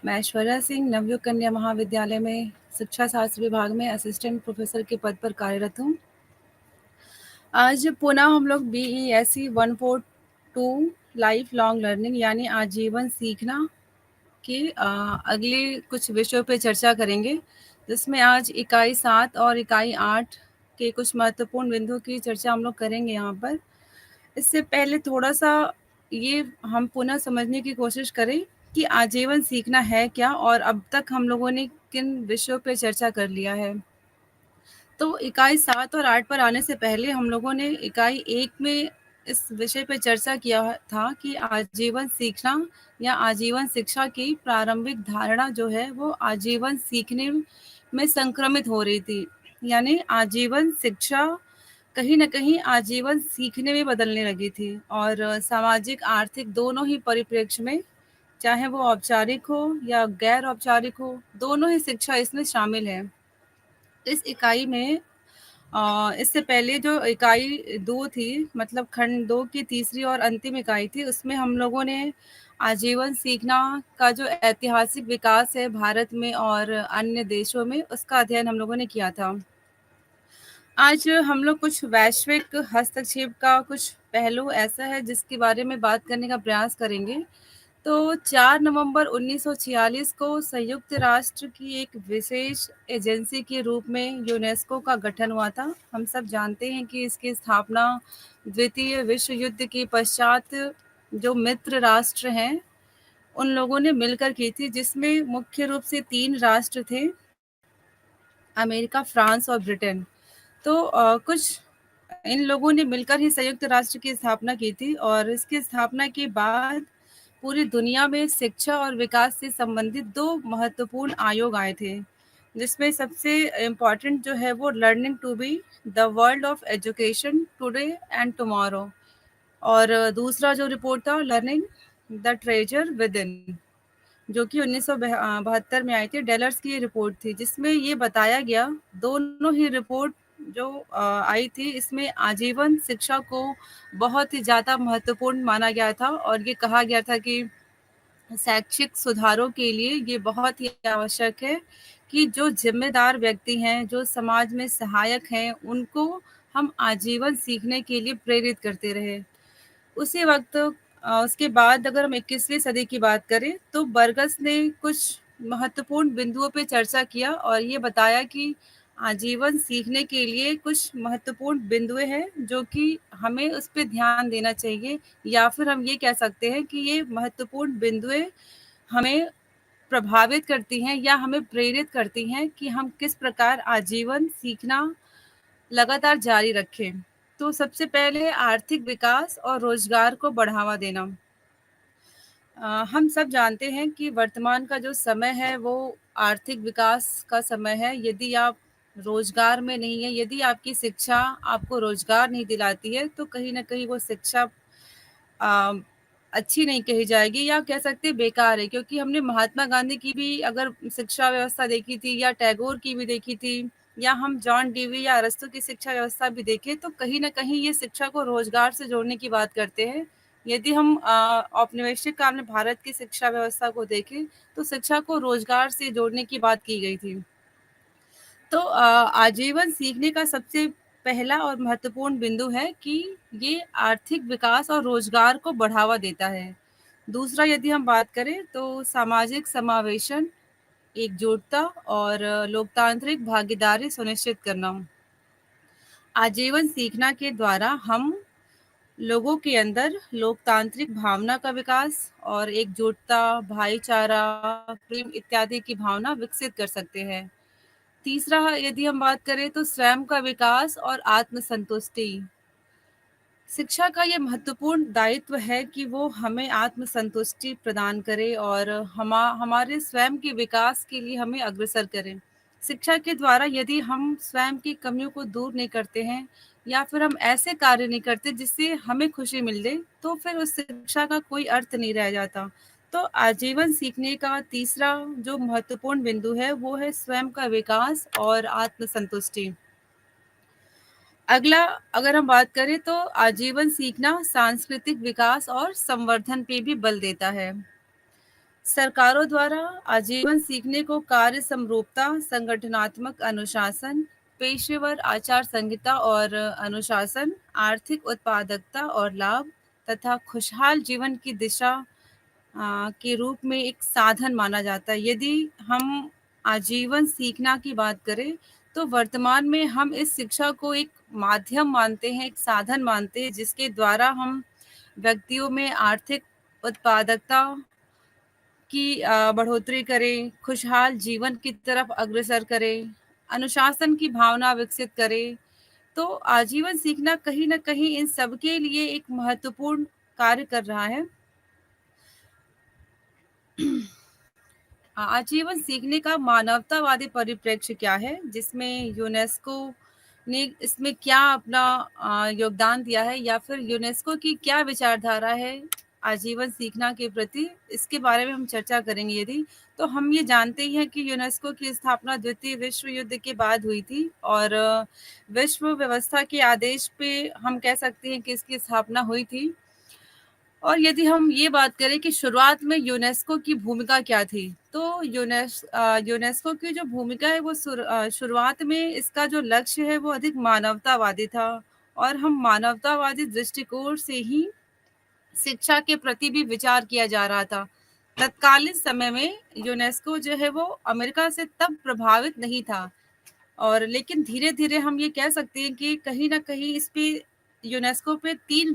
मैं ऐश्वर्या सिंह नवयुग कन्या महाविद्यालय में शिक्षा शास्त्र विभाग में असिस्टेंट प्रोफेसर के पद पर कार्यरत हूँ। आज पुनः हम लोग BESC 142 लाइफ लॉन्ग लर्निंग यानी आजीवन सीखना के अगले कुछ विषयों पे चर्चा करेंगे, जिसमें आज इकाई 7 और इकाई 8 के कुछ महत्वपूर्ण बिंदुओं की चर्चा हम लोग करेंगे यहाँ पर। इससे पहले थोड़ा-सा ये हम पुनः समझने की कोशिश करें कि आजीवन सीखना है क्या और अब तक हम लोगों ने किन विषयों पे चर्चा कर लिया है। तो इकाई 7 और 8 पर आने से पहले हम लोगों ने इकाई 1 में इस विषय पे चर्चा किया था कि आजीवन सीखना या आजीवन शिक्षा की प्रारंभिक धारणा जो है वो आजीवन सीखने में संक्रमित हो रही थी। यानी आजीवन शिक्षा कहीं न कहीं आजीवन सीखने में बदलने लगी थी और सामाजिक, आर्थिक दोनों ही परिप्रेक्ष्य में, चाहे वो औपचारिक हो या गैर औपचारिक हो, दोनों ही शिक्षा इसमें शामिल है। इस इकाई में इससे पहले जो इकाई 2 थी, मतलब खंड 2 की तीसरी और अंतिम इकाई थी, उसमें हम लोगों ने आजीवन सीखना का जो ऐतिहासिक विकास है भारत में और अन्य देशों में, उसका अध्ययन हम लोगों ने किया था। आज हम लोग कुछ वैश्विक हस्तक्षेप का कुछ पहलू ऐसा है जिसके बारे में बात करने का प्रयास करेंगे। तो 4 नवंबर 1946 को संयुक्त राष्ट्र की एक विशेष एजेंसी के रूप में यूनेस्को का गठन हुआ था। हम सब जानते हैं कि इसकी स्थापना द्वितीय विश्व युद्ध के पश्चात जो मित्र राष्ट्र हैं, उन लोगों ने मिलकर की थी, जिसमें मुख्य रूप से 3 राष्ट्र थे, अमेरिका, फ्रांस और ब्रिटेन। तो कुछ इन लोगों ने मिलकर ही संयुक्त राष्ट्र की स्थापना की थी और इसकी स्थापना के बाद पूरी दुनिया में शिक्षा और विकास से संबंधित 2 महत्वपूर्ण आयोग आए थे, जिसमें सबसे इम्पोर्टेंट जो है वो learning to be the world of education today and tomorrow, और दूसरा जो रिपोर्ट था learning the treasure within, जो कि 1972 में आई थी। डेलर्स की ये रिपोर्ट थी, जिसमें ये बताया गया, दोनों ही रिपोर्ट जो आई थी, इसमें आजीवन शिक्षा को बहुत ही ज़्यादा महत्वपूर्ण माना गया था और ये कहा गया था कि शैक्षिक सुधारों के लिए ये बहुत ही आवश्यक है कि जो जिम्मेदार व्यक्ति हैं, जो समाज में सहायक हैं, उनको हम आजीवन सीखने के लिए प्रेरित करते रहे। उसी वक्त उसके बाद अगर हम 21वीं सदी की बात करें तो बर्गस ने कुछ महत्वपूर्ण बिंदुओं पे चर्चा किया और ये बताया कि आजीवन सीखने के लिए कुछ महत्वपूर्ण बिंदुएं हैं जो कि हमें उस पे ध्यान देना चाहिए, या फिर हम ये कह सकते हैं कि ये महत्वपूर्ण बिंदुएं हमें प्रभावित करती हैं या हमें प्रेरित करती हैं कि हम किस प्रकार आजीवन सीखना लगातार जारी रखें। तो सबसे पहले आर्थिक विकास और रोजगार को बढ़ावा देना। हम सब जानते हैं कि वर्तमान का जो समय है वो आर्थिक विकास का समय है। यदि आप रोजगार में नहीं है, यदि आपकी शिक्षा आपको रोजगार नहीं दिलाती है, तो कहीं न कहीं वो शिक्षा अ, अच्छी नहीं कही जाएगी या कह सकते हैं बेकार है, क्योंकि हमने महात्मा गांधी की भी अगर शिक्षा व्यवस्था देखी थी या टैगोर की भी देखी थी या हम जॉन डीवी या अरस्तू की शिक्षा व्यवस्था भी देखें, तो कहीं न कहीं ये शिक्षा को रोजगार से जोड़ने की बात करते हैं। यदि हम औपनिवेशिक काल में भारत की शिक्षा व्यवस्था को देखें, तो शिक्षा को रोजगार से जोड़ने की बात की गई थी। तो आजीवन सीखने का सबसे पहला और महत्वपूर्ण बिंदु है कि ये आर्थिक विकास और रोजगार को बढ़ावा देता है। दूसरा यदि हम बात करें तो सामाजिक समावेशन, एकजुटता और लोकतांत्रिक भागीदारी सुनिश्चित करना। आजीवन सीखना के द्वारा हम लोगों के अंदर लोकतांत्रिक भावना का विकास और एकजुटता, भाईचारा, प्रेम इत्यादि की भावना विकसित कर सकते हैं। तीसरा यदि हम बात करें तो स्वयं का विकास और आत्मसंतुष्टि। शिक्षा का ये महत्वपूर्ण दायित्व है कि वो हमें आत्मसंतुष्टि प्रदान करे और हमारे स्वयं के विकास के लिए हमें अग्रसर करें। शिक्षा के द्वारा यदि हम स्वयं की कमियों को दूर नहीं करते हैं या फिर हम ऐसे कार्य नहीं करते जिससे हमें खुशी मिल जाए, तो फिर उस शिक्षा का कोई अर्थ नहीं रह जाता। तो आजीवन सीखने का तीसरा जो महत्वपूर्ण बिंदु है वो है स्वयं का विकास और आत्मसंतुष्टि। अगला अगर हम बात करें तो आजीवन सीखना सांस्कृतिक विकास और संवर्धन पे भी बल देता है। सरकारों द्वारा आजीवन सीखने को कार्य समरूपता, संगठनात्मक अनुशासन, पेशेवर आचार संहिता और अनुशासन, आर्थिक उत्पादकता और लाभ तथा खुशहाल जीवन की दिशा के रूप में एक साधन माना जाता है। यदि हम आजीवन सीखना की बात करें, तो वर्तमान में हम इस शिक्षा को एक माध्यम मानते हैं, एक साधन मानते हैं, जिसके द्वारा हम व्यक्तियों में आर्थिक उत्पादकता की बढ़ोतरी करें, खुशहाल जीवन की तरफ अग्रसर करें, अनुशासन की भावना विकसित करें। तो आजीवन सीखना कहीं न कहीं इन सबके लिए एक महत्वपूर्ण कार्य कर रहा है। आजीवन सीखने का मानवतावादी परिप्रेक्ष्य क्या है, जिसमें यूनेस्को ने इसमें क्या अपना योगदान दिया है, या फिर यूनेस्को की क्या विचारधारा है आजीवन सीखना के प्रति, इसके बारे में हम चर्चा करेंगे। यदि तो हम ये जानते ही हैं कि यूनेस्को की स्थापना द्वितीय विश्व युद्ध के बाद हुई थी, और विश्व व्यवस्था के आदेश पे हम कह सकते हैं कि इसकी स्थापना हुई थी। और यदि हम ये बात करें कि शुरुआत में यूनेस्को की भूमिका क्या थी, तो यूनेस्को की जो भूमिका है वो शुरुआत में इसका जो लक्ष्य है वो अधिक मानवतावादी था, और हम मानवतावादी दृष्टिकोण से ही शिक्षा के प्रति भी विचार किया जा रहा था। तत्कालीन समय में यूनेस्को जो है वो अमेरिका से तब प्रभावित नहीं था, और लेकिन धीरे-धीरे हम ये कह सकते हैं कि कहीं न कहीं इस पे यूनेस्को पे 3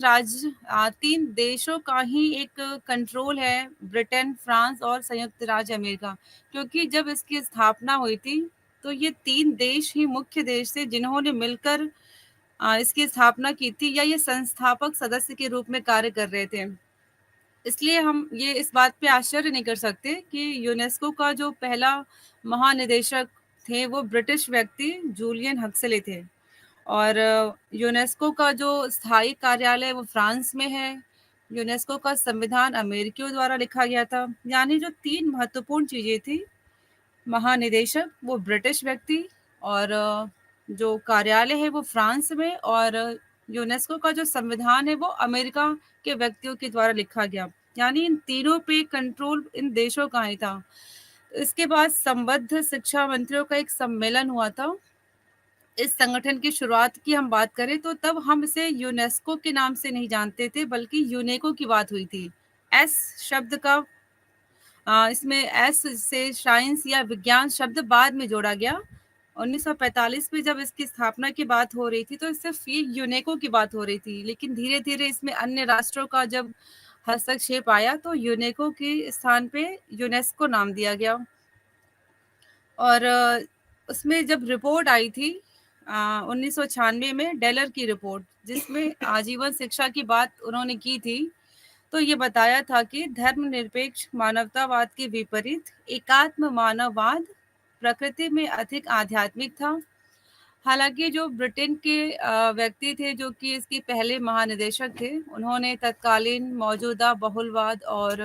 देशों का ही एक कंट्रोल है, ब्रिटेन, फ्रांस और संयुक्त राज्य अमेरिका। क्योंकि जब इसकी स्थापना हुई थी, तो ये 3 देश ही मुख्य देश थे जिन्होंने मिलकर इसकी स्थापना की थी, या ये संस्थापक सदस्य के रूप में कार्य कर रहे थे। इसलिए हम ये इस बात पे आश्चर्य नहीं कर सकते कि यूनेस्को का जो पहला महानिदेशक थे वो ब्रिटिश व्यक्ति जूलियन हक्सले थे, और यूनेस्को का जो स्थायी कार्यालय वो फ्रांस में है। यूनेस्को का संविधान अमेरिकियों द्वारा लिखा गया था। यानी जो 3 महत्वपूर्ण चीजें थी, महानिदेशक वो ब्रिटिश व्यक्ति, और जो कार्यालय है वो फ्रांस में, और यूनेस्को का जो संविधान है वो अमेरिका के व्यक्तियों के द्वारा लिखा गया। यानी इन तीनों पे कंट्रोल इन देशों का ही था। इसके बाद संबद्ध शिक्षा मंत्रियों का एक सम्मेलन हुआ था। इस संगठन की शुरुआत की हम बात करें तो तब हम इसे यूनेस्को के नाम से नहीं जानते थे, बल्कि यूनेको की बात हुई थी। एस शब्द का इसमें एस से साइंस या विज्ञान शब्द बाद में जोड़ा गया। 1945 में जब इसकी स्थापना की बात हो रही थी, तो सिर्फ ये यूनेको की बात हो रही थी, लेकिन धीरे-धीरे इसमें अन्य राष्ट्रों का जब हस्तक्षेप आया, तो यूनेको के स्थान पे यूनेस्को नाम दिया गया। और उसमें जब रिपोर्ट आई थी 1996 में, डेलर की रिपोर्ट, जिसमें आजीवन शिक्षा की बात उन्होंने की थी, तो ये बताया था कि धर्मनिरपेक्ष मानवतावाद के विपरीत एकात्म मानववाद प्रकृति में अधिक आध्यात्मिक था। हालांकि जो ब्रिटेन के व्यक्ति थे, जो कि इसके पहले महानिदेशक थे, उन्होंने तत्कालीन मौजूदा बहुलवाद और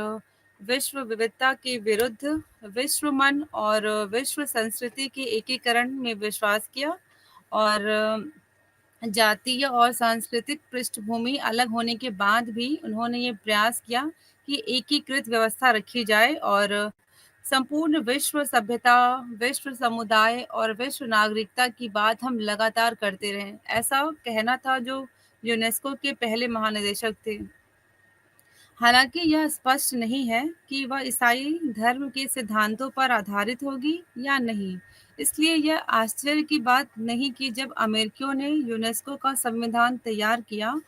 विश्व विविधता के विरुद्ध विश्व मन और विश्व संस्कृति के एकीकरण में विश्वास किया, और जातीय और सांस्कृतिक पृष्ठभूमि अलग होने के बाद भी उन्होंने ये प्रयास किया कि एकीकृत व्यवस्था रखी जाए, और संपूर्ण विश्व सभ्यता, विश्व समुदाय और विश्व नागरिकता की बात हम लगातार करते रहें। ऐसा कहना था जो यूनेस्को के पहले महानिदेशक थे। हालांकि यह स्पष्ट नहीं है कि वह ईसाई धर्म के सिद्धांतों पर आधारित होगी या नहीं। इसलिए यह आश्चर्य की बात नहीं कि जब अमेरिकियों ने यूनेस्को का संविधान तैयार किया,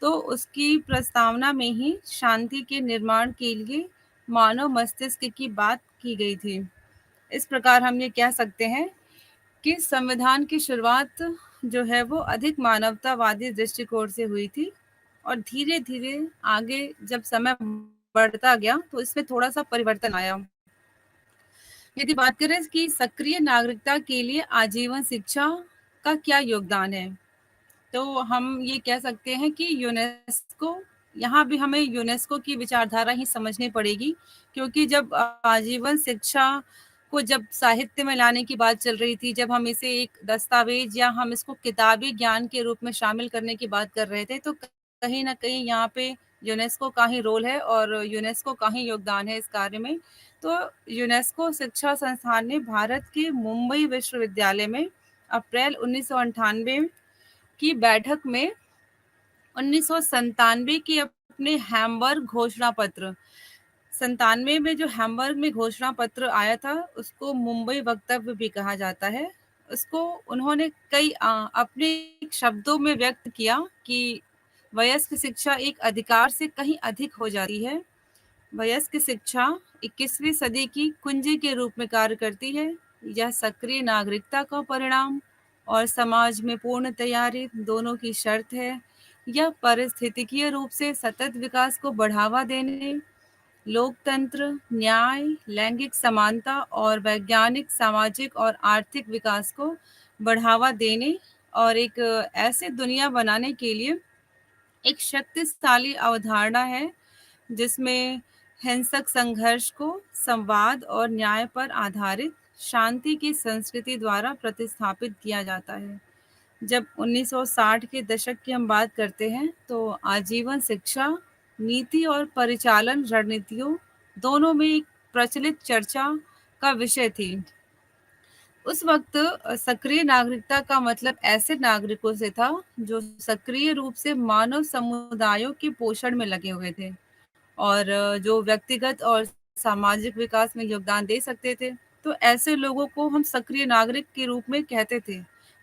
तो उसकी प्रस्तावना में ही शांति के निर्माण के लिए मानव मस्तिष्क की बात की गई थी। इस प्रकार हम ये कह सकते हैं कि संविधान की शुरुआत जो है वो अधिक मानवतावादी दृष्टिकोण से हुई थी, और धीरे-धीरे आगे जब समय बढ़ता गया, तो इसमें थोड़ा-सा परिवर्तन आया। यदि बात करें कि सक्रिय नागरिकता के लिए आजीवन शिक्षा का क्या योगदान है, तो हम ये कह सकते हैं कि यूनेस्को, यहाँ भी हमें यूनेस्को की विचारधारा ही समझनी पड़ेगी, क्योंकि जब आजीवन शिक्षा को जब साहित्य में लाने की बात चल रही थी, जब हम इसे एक दस्तावेज या हम इसको किताबी ज्ञान के रूप में शामिल करने की बात कर रहे थे, तो कहीं न कहीं यहाँ पे यूनेस्को का ही रोल है और यूनेस्को का ही योगदान है इस कार्य में। तो यूनेस्को शिक्षा संस्थान ने भारत के मुंबई विश्वविद्यालय में अप्रैल 1998 की बैठक में 1997 की अपने हैम्बर्ग घोषणा पत्र 97 में जो हैम्बर्ग में घोषणा पत्र आया था, उसको मुंबई वक्तव्य भी कहा जाता है। उसको उन्होंने अपने शब्दों में व्यक्त किया कि वयस्क शिक्षा एक अधिकार से कहीं अधिक हो जाती है। वयस्क शिक्षा 21वीं सदी की कुंजी के रूप में कार्य करती है। यह सक्रिय नागरिकता का परिणाम और समाज में पूर्ण तैयारी दोनों की शर्त है। यह पारिस्थितिकीय रूप से सतत विकास को बढ़ावा देने, लोकतंत्र, न्याय, लैंगिक समानता और वैज्ञानिक, सामाजिक और आर्थिक विकास को बढ़ावा देने और एक ऐसी दुनिया बनाने के लिए एक शक्तिशाली अवधारणा है जिसमें हिंसक संघर्ष को संवाद और न्याय पर आधारित शांति की संस्कृति द्वारा प्रतिस्थापित किया जाता है। जब 1960 के दशक की हम बात करते हैं तो आजीवन शिक्षा नीति और परिचालन रणनीतियों दोनों में एक प्रचलित चर्चा का विषय थी। उस वक्त सक्रिय नागरिकता का मतलब ऐसे नागरिकों से था जो सक्रिय रूप से मानव समुदायों के पोषण में लगे हुए थे और जो व्यक्तिगत और सामाजिक विकास में योगदान दे सकते थे। तो ऐसे लोगों को हम सक्रिय नागरिक के रूप में कहते थे।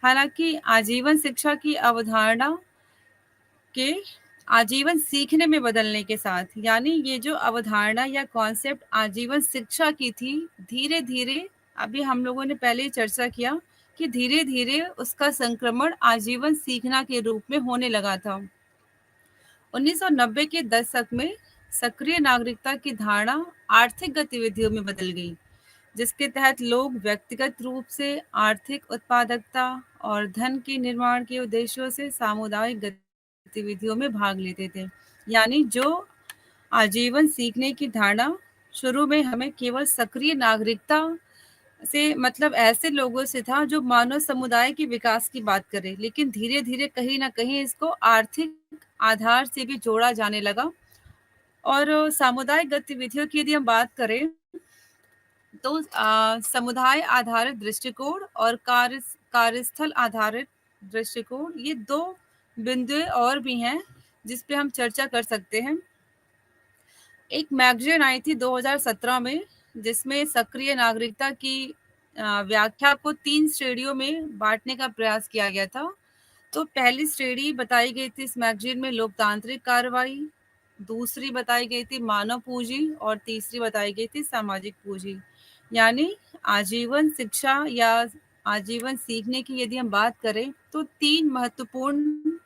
हालांकि आजीवन शिक्षा की अवधारणा के आजीवन सीखने में बदलने के साथ, यानी ये जो अवधारणा या कॉन्सेप्ट आजीवन शिक्षा की थी, धीरे धीरे अभी हम लोगों ने पहले ही चर्चा किया कि धीरे धीरे उसका संक्रमण आजीवन सीखना के रूप में होने लगा था। 1990 के दशक में सक्रिय नागरिकता की धारणा आर्थिक गतिविधियों में बदल गई, जिसके तहत लोग व्यक्तिगत रूप से आर्थिक उत्पादकता और धन के निर्माण के उद्देश्यों से सामुदायिक गतिविधियों में भाग लेते थे। यानी जो आजीवन सीखने की धारणा शुरू में हमें केवल सक्रिय नागरिकता से मतलब ऐसे लोगों से था जो मानव समुदाय के विकास की बात करे, लेकिन धीरे धीरे कहीं ना कहीं इसको आर्थिक आधार से भी जोड़ा जाने लगा। और सामुदायिक गतिविधियों की यदि हम बात करें तो समुदाय आधारित दृष्टिकोण और कार्यस्थल आधारित दृष्टिकोण, ये दो बिंदु और भी हैं जिस पे हम चर्चा कर सकते हैं। एक मैगजीन आई थी 2017 में जिसमें सक्रिय नागरिकता की व्याख्या को 3 श्रेणियों में बांटने का प्रयास किया गया था। तो पहली श्रेणी बताई गई थी इस मैगजीन में लोकतांत्रिक कार्रवाई, दूसरी बताई गई थी मानव पूंजी और तीसरी बताई गई थी सामाजिक पूंजी। यानी आजीवन शिक्षा या आजीवन सीखने की यदि हम बात करें तो 3 महत्वपूर्ण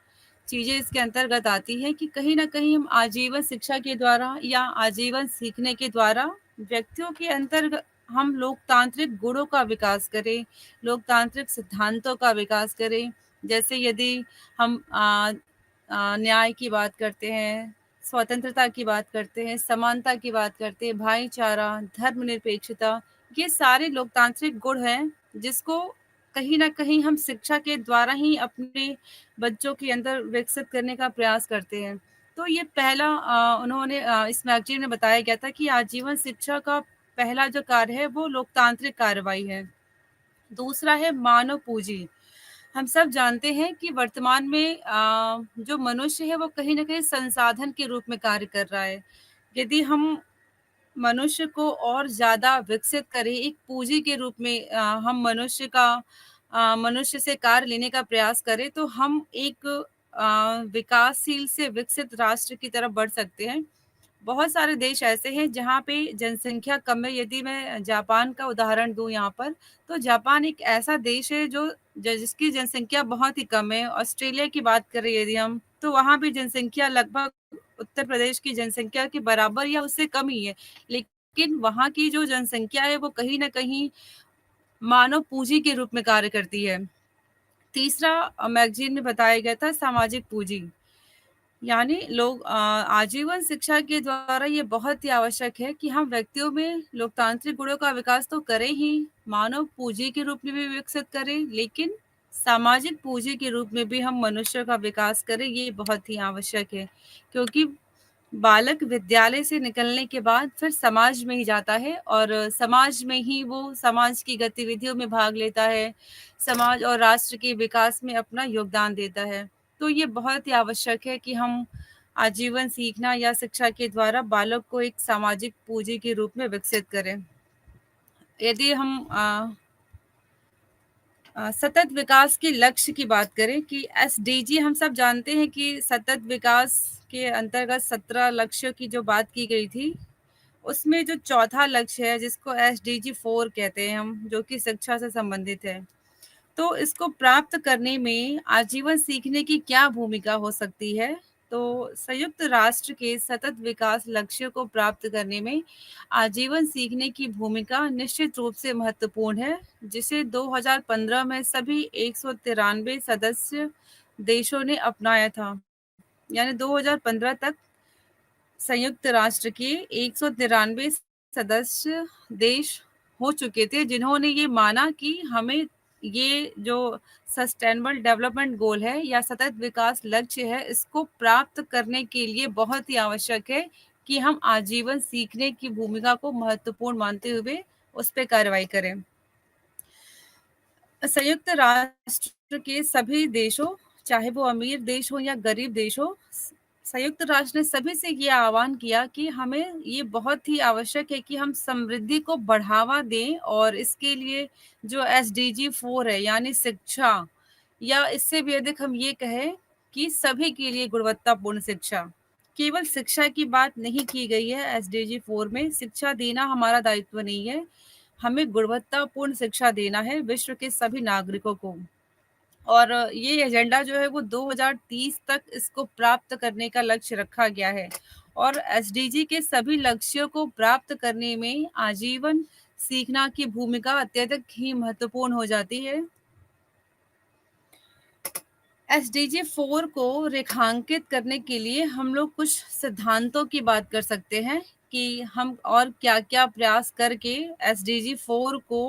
चीजें इसके अंतर्गत आती हैं कि कहीं ना कहीं हम आजीवन शिक्षा के द्वारा या आजीवन सीखने के द्वारा व्यक्तियों के अंतर्गत हम लोकतांत्रिक गुणों का विकास करें, लोकतांत्रिक सिद्धांतों का विकास करें। जैसे यदि हम न्याय की बात करते हैं, स्वतंत्रता की बात करते हैं, समानता की बात करते हैं, भाईचारा, धर्मनिरपेक्षता, ये सारे लोकतांत्रिक गुण हैं जिसको कहीं ना कहीं हम शिक्षा के द्वारा ही अपने बच्चों के अंदर विकसित करने का प्रयास करते हैं। तो ये पहला उन्होंने इस मैगजीन में बताया गया था कि आजीवन शिक्षा का पहला जो कार्य है वो लोकतांत्रिक कार्रवाई है। दूसरा है मानव पूंजी। हम सब जानते हैं कि वर्तमान में जो मनुष्य है वो कहीं ना कहीं संसाधन के रूप में कार्य कर रहा है। यदि हम मनुष्य को और ज़्यादा विकसित करें, एक पूंजी के रूप में हम मनुष्य से कार्य लेने का प्रयास करें तो हम एक विकासशील से विकसित राष्ट्र की तरफ बढ़ सकते हैं। बहुत सारे देश ऐसे हैं जहाँ पे जनसंख्या कम है। यदि मैं जापान का उदाहरण दूँ यहाँ पर, तो जापान एक ऐसा देश है जिसकी जनसंख्या बहुत ही कम है। ऑस्ट्रेलिया की बात करें यदि हम, तो वहाँ भी जनसंख्या लगभग उत्तर प्रदेश की जनसंख्या के बराबर या उससे कम ही है। लेकिन वहाँ की जो जनसंख्या है वो कहीं न कहीं मानव पूंजी के रूप में कार्य करती है। तीसरा मैगजीन में बताया गया था सामाजिक पूंजी। यानी लोग आजीवन शिक्षा के द्वारा ये बहुत ही आवश्यक है कि हम व्यक्तियों में लोकतांत्रिक गुणों का विकास तो करें ही, मानव पूंजी के रूप में भी विकसित करें, लेकिन सामाजिक पूंजी के रूप में भी हम मनुष्य का विकास करें। ये बहुत ही आवश्यक है क्योंकि बालक विद्यालय से निकलने के बाद फिर समाज में ही जाता है और समाज में ही वो समाज की गतिविधियों में भाग लेता है, समाज और राष्ट्र के विकास में अपना योगदान देता है। तो ये बहुत ही आवश्यक है कि हम आजीवन सीखना या शिक्षा के द्वारा बालक को एक सामाजिक पूंजी के रूप में विकसित करें। यदि हम सतत विकास के लक्ष्य की बात करें कि एसडीजी, हम सब जानते हैं कि सतत विकास के अंतर्गत 17 लक्ष्यों की जो बात की गई थी, उसमें जो चौथा लक्ष्य है जिसको एसडीजी 4 कहते हैं हम, जो कि शिक्षा से संबंधित है, तो इसको प्राप्त करने में आजीवन सीखने की क्या भूमिका हो सकती है? तो संयुक्त राष्ट्र के सतत विकास लक्ष्यों को प्राप्त करने में आजीवन सीखने की भूमिका निश्चित रूप से महत्वपूर्ण है, जिसे 2015 में सभी 193 सदस्य देशों ने अपनाया था। यानी 2015 तक संयुक्त राष्ट्र के 193 सदस्य देश हो चुके थे जिन्होंने ये माना कि हमें ये जो सस्टेनेबल डेवलपमेंट गोल है या सतत विकास लक्ष्य है, इसको प्राप्त करने के लिए बहुत ही आवश्यक है कि हम आजीवन सीखने की भूमिका को महत्वपूर्ण मानते हुए उस पर कार्रवाई करें। संयुक्त राष्ट्र के सभी देशों, चाहे वो अमीर देश हो या गरीब देश हो, संयुक्त राष्ट्र ने सभी से ये आह्वान किया कि हमें ये बहुत ही आवश्यक है कि हम समृद्धि को बढ़ावा दें और इसके लिए जो एसडीजी 4 है यानी शिक्षा, या इससे भी अधिक हम ये कहें कि सभी के लिए गुणवत्तापूर्ण शिक्षा। केवल शिक्षा की बात नहीं की गई है एसडीजी 4 में, शिक्षा देना हमारा दायित्व नहीं है, हमें गुणवत्तापूर्ण शिक्षा देना है विश्व के सभी नागरिकों को। और ये एजेंडा जो है वो 2030 तक इसको प्राप्त करने का लक्ष्य रखा गया है और एसडीजी के सभी लक्ष्यों को प्राप्त करने में आजीवन सीखना की भूमिका अत्यधिक ही महत्वपूर्ण हो जाती है। एसडीजी 4 को रेखांकित करने के लिए हम लोग कुछ सिद्धांतों की बात कर सकते हैं कि हम और क्या-क्या प्रयास करके एसडीजी 4 को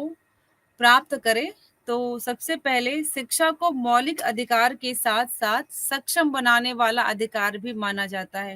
प्राप्त करें। तो सबसे पहले शिक्षा को मौलिक अधिकार के साथ-साथ सक्षम बनाने वाला अधिकार भी माना जाता है।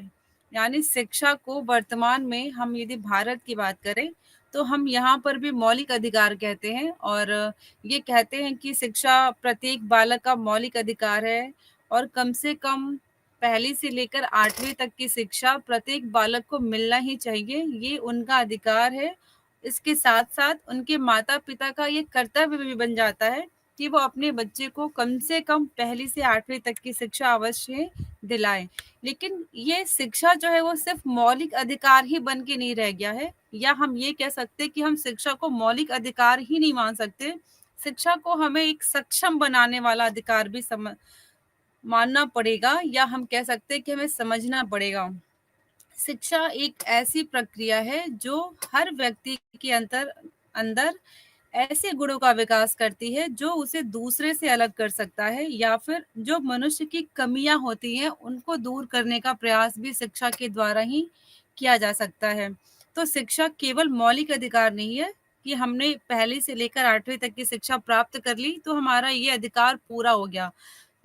यानी शिक्षा को वर्तमान में हम यदि भारत की बात करें, तो हम यहाँ पर भी मौलिक अधिकार कहते हैं और ये कहते हैं कि शिक्षा प्रत्येक बालक का मौलिक अधिकार है और कम से कम पहली से लेकर 8वीं तक की शिक्षा प्रत्येक बालक को मिलना ही चाहिए, ये उनका अधिकार है। इसके साथ-साथ उनके माता-पिता का ये कर्तव्य भी बन जाता है कि वो अपने बच्चे को कम से कम पहली से 8वीं तक की शिक्षा अवश्य दिलाएँ। लेकिन ये शिक्षा जो है वो सिर्फ़ मौलिक अधिकार ही बन के नहीं रह गया है, या हम ये कह सकते हैं कि हम शिक्षा को मौलिक अधिकार ही नहीं मान सकते। शिक्षा को हमें एक सक्षम बनाने वाला अधिकार भी मानना पड़ेगा, या हम कह सकते हैं कि हमें समझना पड़ेगा। शिक्षा एक ऐसी प्रक्रिया है जो हर व्यक्ति के अंदर ऐसे गुणों का विकास करती है जो उसे दूसरे से अलग कर सकता है, या फिर जो मनुष्य की कमियां होती हैं उनको दूर करने का प्रयास भी शिक्षा के द्वारा ही किया जा सकता है। तो शिक्षा केवल मौलिक अधिकार नहीं है कि हमने पहली से लेकर 8वीं तक की शिक्षा प्राप्त कर ली तो हमारा ये अधिकार पूरा हो गया।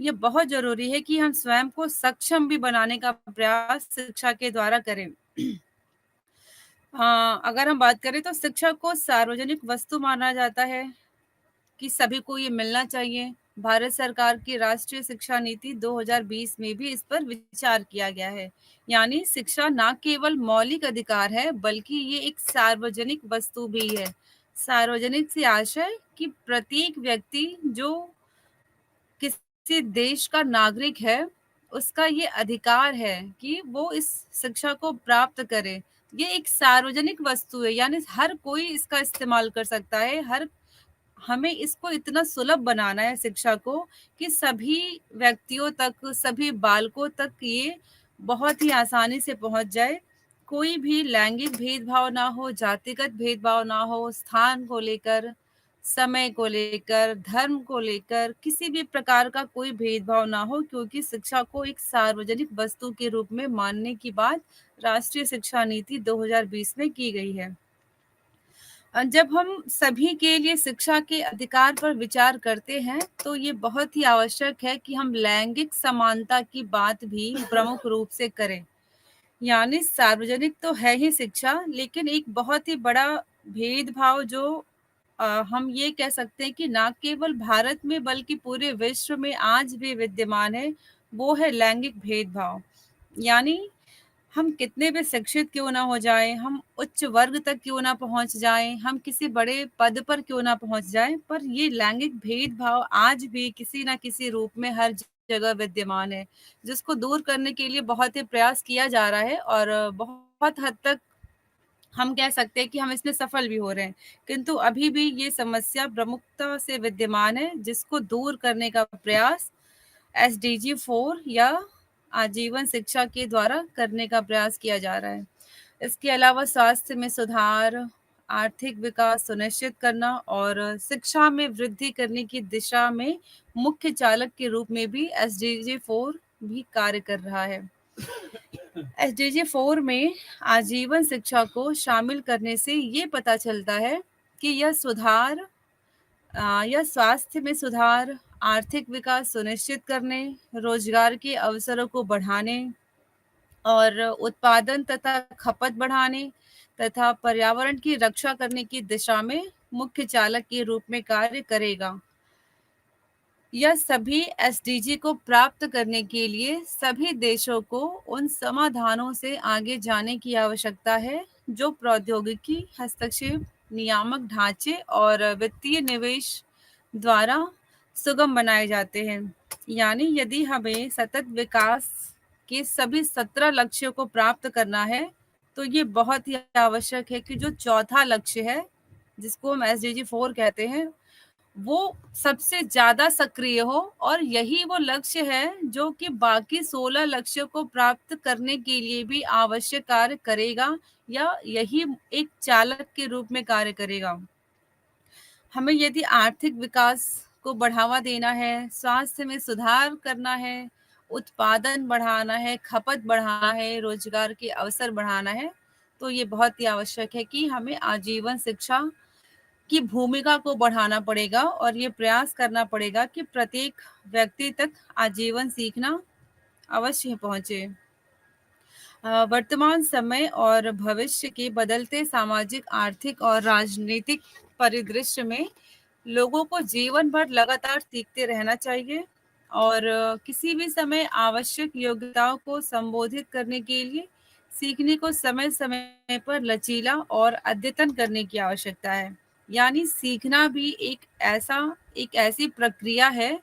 ये बहुत ज़रूरी है कि हम स्वयं को सक्षम भी बनाने का प्रयास शिक्षा के द्वारा करें। अगर हम बात करें तो शिक्षा को सार्वजनिक वस्तु माना जाता है कि सभी को ये मिलना चाहिए। भारत सरकार की राष्ट्रीय शिक्षा नीति 2020 में भी इस पर विचार किया गया है। यानी शिक्षा ना केवल मौलिक अधिकार है बल्कि ये एक सार्वजनिक वस्तु भी है। सार्वजनिक से आशय कि प्रत्येक व्यक्ति जो किसी देश का नागरिक है, उसका ये अधिकार है कि वो इस शिक्षा को प्राप्त करे। ये एक सार्वजनिक वस्तु है, यानी हर कोई इसका इस्तेमाल कर सकता है। हमें इसको इतना सुलभ बनाना है शिक्षा को कि सभी व्यक्तियों तक, सभी बालकों तक ये बहुत ही आसानी से पहुँच जाए। कोई भी लैंगिक भेदभाव ना हो, जातिगत भेदभाव ना हो, स्थान को लेकर, समय को लेकर, धर्म को लेकर किसी भी प्रकार का कोई भेदभाव ना हो, क्योंकि शिक्षा को एक सार्वजनिक वस्तु के रूप में मानने की बात राष्ट्रीय शिक्षा नीति 2020 में की गई है। जब हम सभी के लिए शिक्षा के अधिकार पर विचार करते हैं, तो ये बहुत ही आवश्यक है कि हम लैंगिक समानता की बात भी प्रमुख रूप से करें। यानी सार्वजनिक तो है ही शिक्षा, लेकिन एक बहुत ही बड़ा भेदभाव जो हम ये कह सकते हैं कि ना केवल भारत में बल्कि पूरे विश्व में आज भी विद्यमान है, वो है लैंगिक भेदभाव। यानी हम कितने भी शिक्षित क्यों ना हो जाएं, हम उच्च वर्ग तक क्यों ना पहुंच जाएं, हम किसी बड़े पद पर क्यों ना पहुंच जाएं, पर ये लैंगिक भेदभाव आज भी किसी ना किसी रूप में हर जगह विद्यमान है, जिसको दूर करने के लिए बहुत ही प्रयास किया जा रहा है और बहुत हद तक हम कह सकते हैं कि हम इसमें सफल भी हो रहे हैं। किंतु अभी भी ये समस्या प्रमुखता से विद्यमान है, जिसको दूर करने का प्रयास एसडीजी 4 या आजीवन शिक्षा के द्वारा करने का प्रयास किया जा रहा है। इसके अलावा स्वास्थ्य में सुधार, आर्थिक विकास सुनिश्चित करना और शिक्षा में वृद्धि करने की दिशा में मुख्य चालक के रूप में भी एसडीजी 4 भी कार्य कर रहा है। एसडीजी 4 में आजीवन शिक्षा को शामिल करने से ये पता चलता है कि यह सुधार या स्वास्थ्य में सुधार, आर्थिक विकास सुनिश्चित करने, रोजगार के अवसरों को बढ़ाने और उत्पादन तथा खपत बढ़ाने तथा पर्यावरण की रक्षा करने की दिशा में मुख्य चालक के रूप में कार्य करेगा। यह सभी एसडीजी को प्राप्त करने के लिए सभी देशों को उन समाधानों से आगे जाने की आवश्यकता है जो प्रौद्योगिकी, हस्तक्षेप, नियामक ढांचे और वित्तीय निवेश द्वारा सुगम बनाए जाते हैं। यानी यदि हमें सतत विकास के सभी 17 लक्ष्यों को प्राप्त करना है, तो ये बहुत ही आवश्यक है कि जो चौथा लक्ष्य है, जिसको हम एसडीजी 4 कहते हैं, वो सबसे ज़्यादा सक्रिय हो और यही वो लक्ष्य है जो कि बाकी 16 लक्ष्यों को प्राप्त करने के लिए भी आवश्यक कार्य करेगा या यही एक चालक के रूप में कार्य करेगा। हमें यदि आर्थिक विकास को बढ़ावा देना है, स्वास्थ्य में सुधार करना है, उत्पादन बढ़ाना है, खपत बढ़ाना है, रोजगार के अवसर बढ़ाना है, तो ये बहुत ही आवश्यक है कि हमें आजीवन शिक्षा की भूमिका को बढ़ाना पड़ेगा और ये प्रयास करना पड़ेगा कि प्रत्येक व्यक्ति तक आजीवन सीखना अवश्य पहुंचे। वर्तमान समय और भविष्य के बदलते सामाजिक, आर्थिक और राजनीतिक परिदृश्य में लोगों को जीवन भर लगातार सीखते रहना चाहिए और किसी भी समय आवश्यक योग्यताओं को संबोधित करने के लिए सीखने को समय समय पर लचीला और अद्यतन करने की आवश्यकता है। यानी सीखना भी एक ऐसी प्रक्रिया है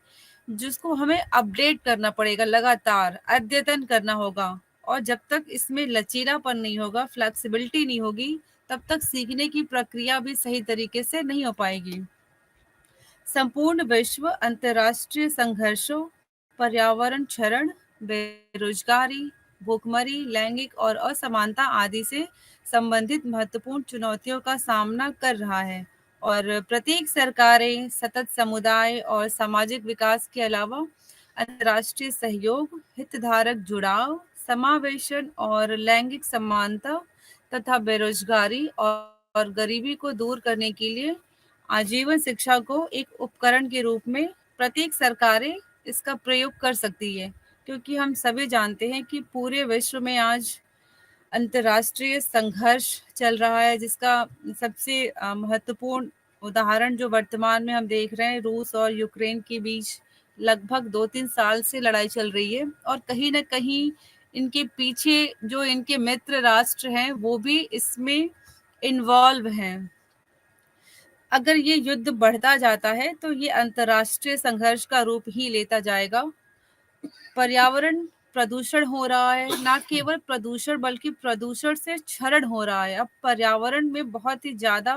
जिसको हमें अपडेट करना पड़ेगा, लगातार अद्यतन करना होगा और जब तक इसमें लचीलापन नहीं होगा, फ्लेक्सिबिलिटी नहीं होगी, तब तक सीखने की प्रक्रिया भी सही तरीके से नहीं हो पाएगी। संपूर्ण विश्व अंतर्राष्ट्रीय संघर्षों, पर्यावरण क्षरण, बेरोजगारी, भूखमरी, लैंगिक और असमानता आदि से संबंधित महत्वपूर्ण चुनौतियों का सामना कर रहा है और प्रत्येक सरकारें सतत समुदाय और सामाजिक विकास के अलावा अंतर्राष्ट्रीय सहयोग, हितधारक जुड़ाव, समावेशन और लैंगिक समानता तथा बेरोजगारी और गरीबी को दूर करने के लिए आजीवन शिक्षा को एक उपकरण के रूप में प्रत्येक सरकारें इसका प्रयोग कर सकती है, क्योंकि हम सभी जानते हैं कि पूरे विश्व में आज अंतर्राष्ट्रीय संघर्ष चल रहा है, जिसका सबसे महत्वपूर्ण उदाहरण जो वर्तमान में हम देख रहे हैं, रूस और यूक्रेन के बीच लगभग 2-3 साल से लड़ाई चल रही है और कहीं ना कहीं इनके पीछे जो इनके मित्र राष्ट्र हैं वो भी इसमें इन्वॉल्व हैं। अगर ये युद्ध बढ़ता जाता है तो ये अंतर्राष्ट्रीय संघर्ष का रूप ही लेता जाएगा। पर्यावरण प्रदूषण हो रहा है, ना केवल प्रदूषण बल्कि प्रदूषण से क्षरण हो रहा है। अब पर्यावरण में बहुत ही ज़्यादा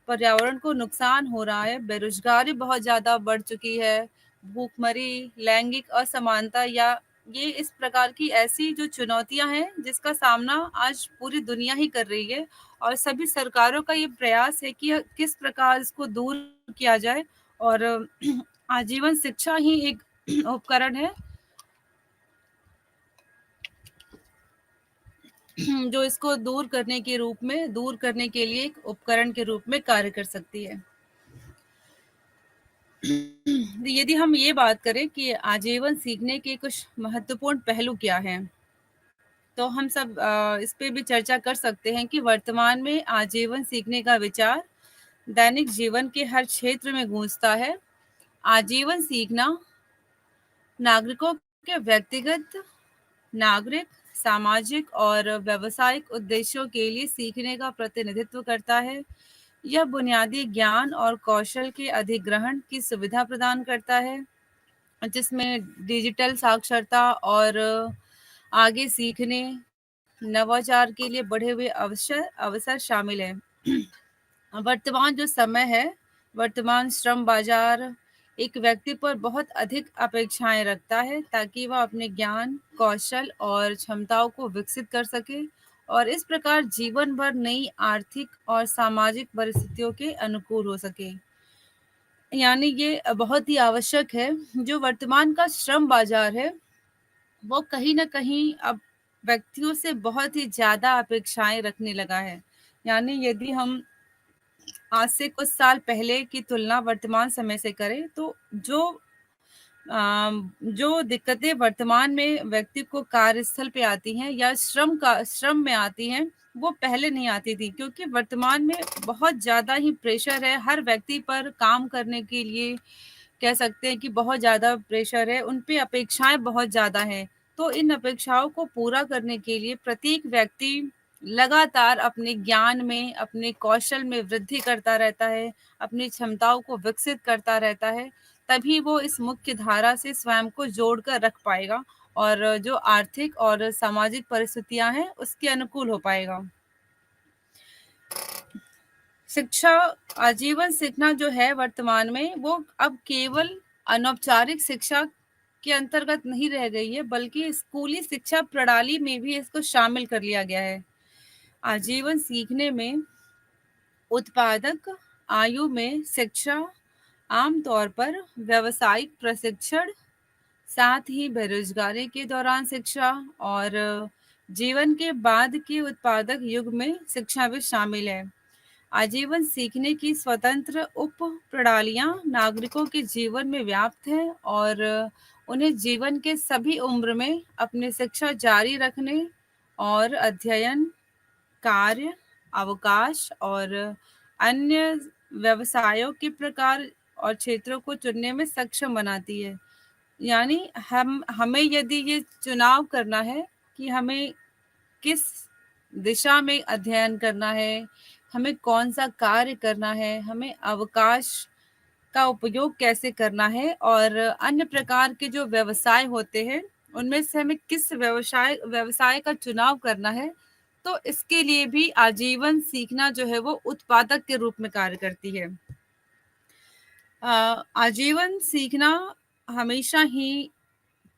पर्यावरण को नुकसान हो रहा है, बेरोजगारी बहुत ज़्यादा बढ़ चुकी है, भूखमरी, लैंगिक असमानता या ये इस प्रकार की ऐसी जो चुनौतियां हैं जिसका सामना आज पूरी दुनिया ही कर रही है और सभी सरकारों का ये प्रयास है कि किस प्रकार इसको दूर किया जाए और आजीवन शिक्षा ही एक उपकरण है जो इसको दूर करने के लिए एक उपकरण के रूप में कार्य कर सकती है। यदि हम ये बात करें कि आजीवन सीखने के कुछ महत्वपूर्ण पहलू क्या हैं, तो हम सब इस पे भी चर्चा कर सकते हैं कि वर्तमान में आजीवन सीखने का विचार दैनिक जीवन के हर क्षेत्र में गूंजता है। आजीवन सीखना नागरिकों के व्यक्तिगत, नागरिक, सामाजिक और व्यावसायिक उद्देश्यों के लिए सीखने का प्रतिनिधित्व करता है। यह बुनियादी ज्ञान और कौशल के अधिग्रहण की सुविधा प्रदान करता है, जिसमें डिजिटल साक्षरता और आगे सीखने, नवाचार के लिए बढ़े हुए अवसर अवसर शामिल हैं। वर्तमान जो समय है, वर्तमान श्रम बाजार एक व्यक्ति पर बहुत अधिक अपेक्षाएं रखता है ताकि वह अपने ज्ञान, कौशल और क्षमताओं को विकसित कर सके और इस प्रकार जीवन भर नई आर्थिक और सामाजिक परिस्थितियों के अनुकूल हो सके। यानी ये बहुत ही आवश्यक है। जो वर्तमान का श्रम बाजार है, वो कहीं न कहीं अब व्यक्तियों से बहुत ही ज़्यादा अपेक्षाएँ रखने लगा है। यानी यदि हम आज से कुछ साल पहले की तुलना वर्तमान समय से करें, तो जो दिक्कतें वर्तमान में व्यक्ति को कार्यस्थल पे आती हैं या श्रम में आती हैं, वो पहले नहीं आती थी, क्योंकि वर्तमान में बहुत ज़्यादा ही प्रेशर है हर व्यक्ति पर काम करने के लिए। कह सकते हैं कि बहुत ज़्यादा प्रेशर है, उन पे अपेक्षाएँ बहुत ज़्यादा हैं। तो इन अपेक्षाओं को पूरा करने के लिए प्रत्येक व्यक्ति लगातार अपने ज्ञान में, अपने कौशल में वृद्धि करता रहता है, अपनी क्षमताओं को विकसित करता रहता है, तभी वो इस मुख्य धारा से स्वयं को जोड़कर रख पाएगा और जो आर्थिक और सामाजिक परिस्थितियाँ हैं, उसके अनुकूल हो पाएगा। शिक्षा आजीवन सीखना जो है वर्तमान में, वो अब केवल अनौपचारिक शिक्षा के अंतर्गत नहीं रह गई है, बल्कि स्कूली शिक्षा प्रणाली में भी इसको शामिल कर लिया गया है। आजीवन सीखने में उत्पादक आयु में शिक्षा आमतौर पर व्यावसायिक प्रशिक्षण, साथ ही बेरोजगारी के दौरान शिक्षा और जीवन के बाद के उत्पादक युग में शिक्षा भी शामिल है। आजीवन सीखने की स्वतंत्र उप प्रणालियां नागरिकों के जीवन में व्याप्त हैं और उन्हें जीवन के सभी उम्र में अपनी शिक्षा जारी रखने और अध्ययन, कार्य, अवकाश और अन्य व्यवसायों के प्रकार और क्षेत्रों को चुनने में सक्षम बनाती है। यानी हमें यदि ये चुनाव करना है कि हमें किस दिशा में अध्ययन करना है, हमें कौन-सा कार्य करना है, हमें अवकाश का उपयोग कैसे करना है और अन्य प्रकार के जो व्यवसाय होते हैं, उनमें से हमें किस व्यवसाय का चुनाव करना है, तो इसके लिए भी आजीवन सीखना जो है वो उत्पादक के रूप में कार्य करती है। आजीवन सीखना हमेशा ही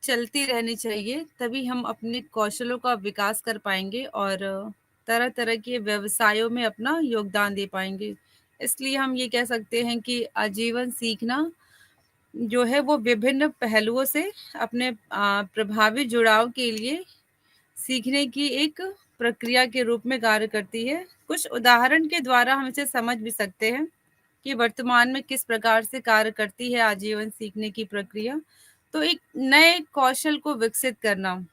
चलती रहनी चाहिए, तभी हम अपने कौशलों का विकास कर पाएँगे और तरह-तरह के व्यवसायों में अपना योगदान दे पाएँगे। इसलिए हम ये कह सकते हैं कि आजीवन सीखना जो है वो विभिन्न पहलुओं से अपने प्रभावी जुड़ाव के लिए सीखने की एक प्रक्रिया के रूप में कार्य करती है। कुछ उदाहरण के द्वारा हम इसे समझ भी सकते हैं कि वर्तमान में किस प्रकार से कार्य करती है आजीवन सीखने की प्रक्रिया। तो एक नए कौशल को विकसित करना,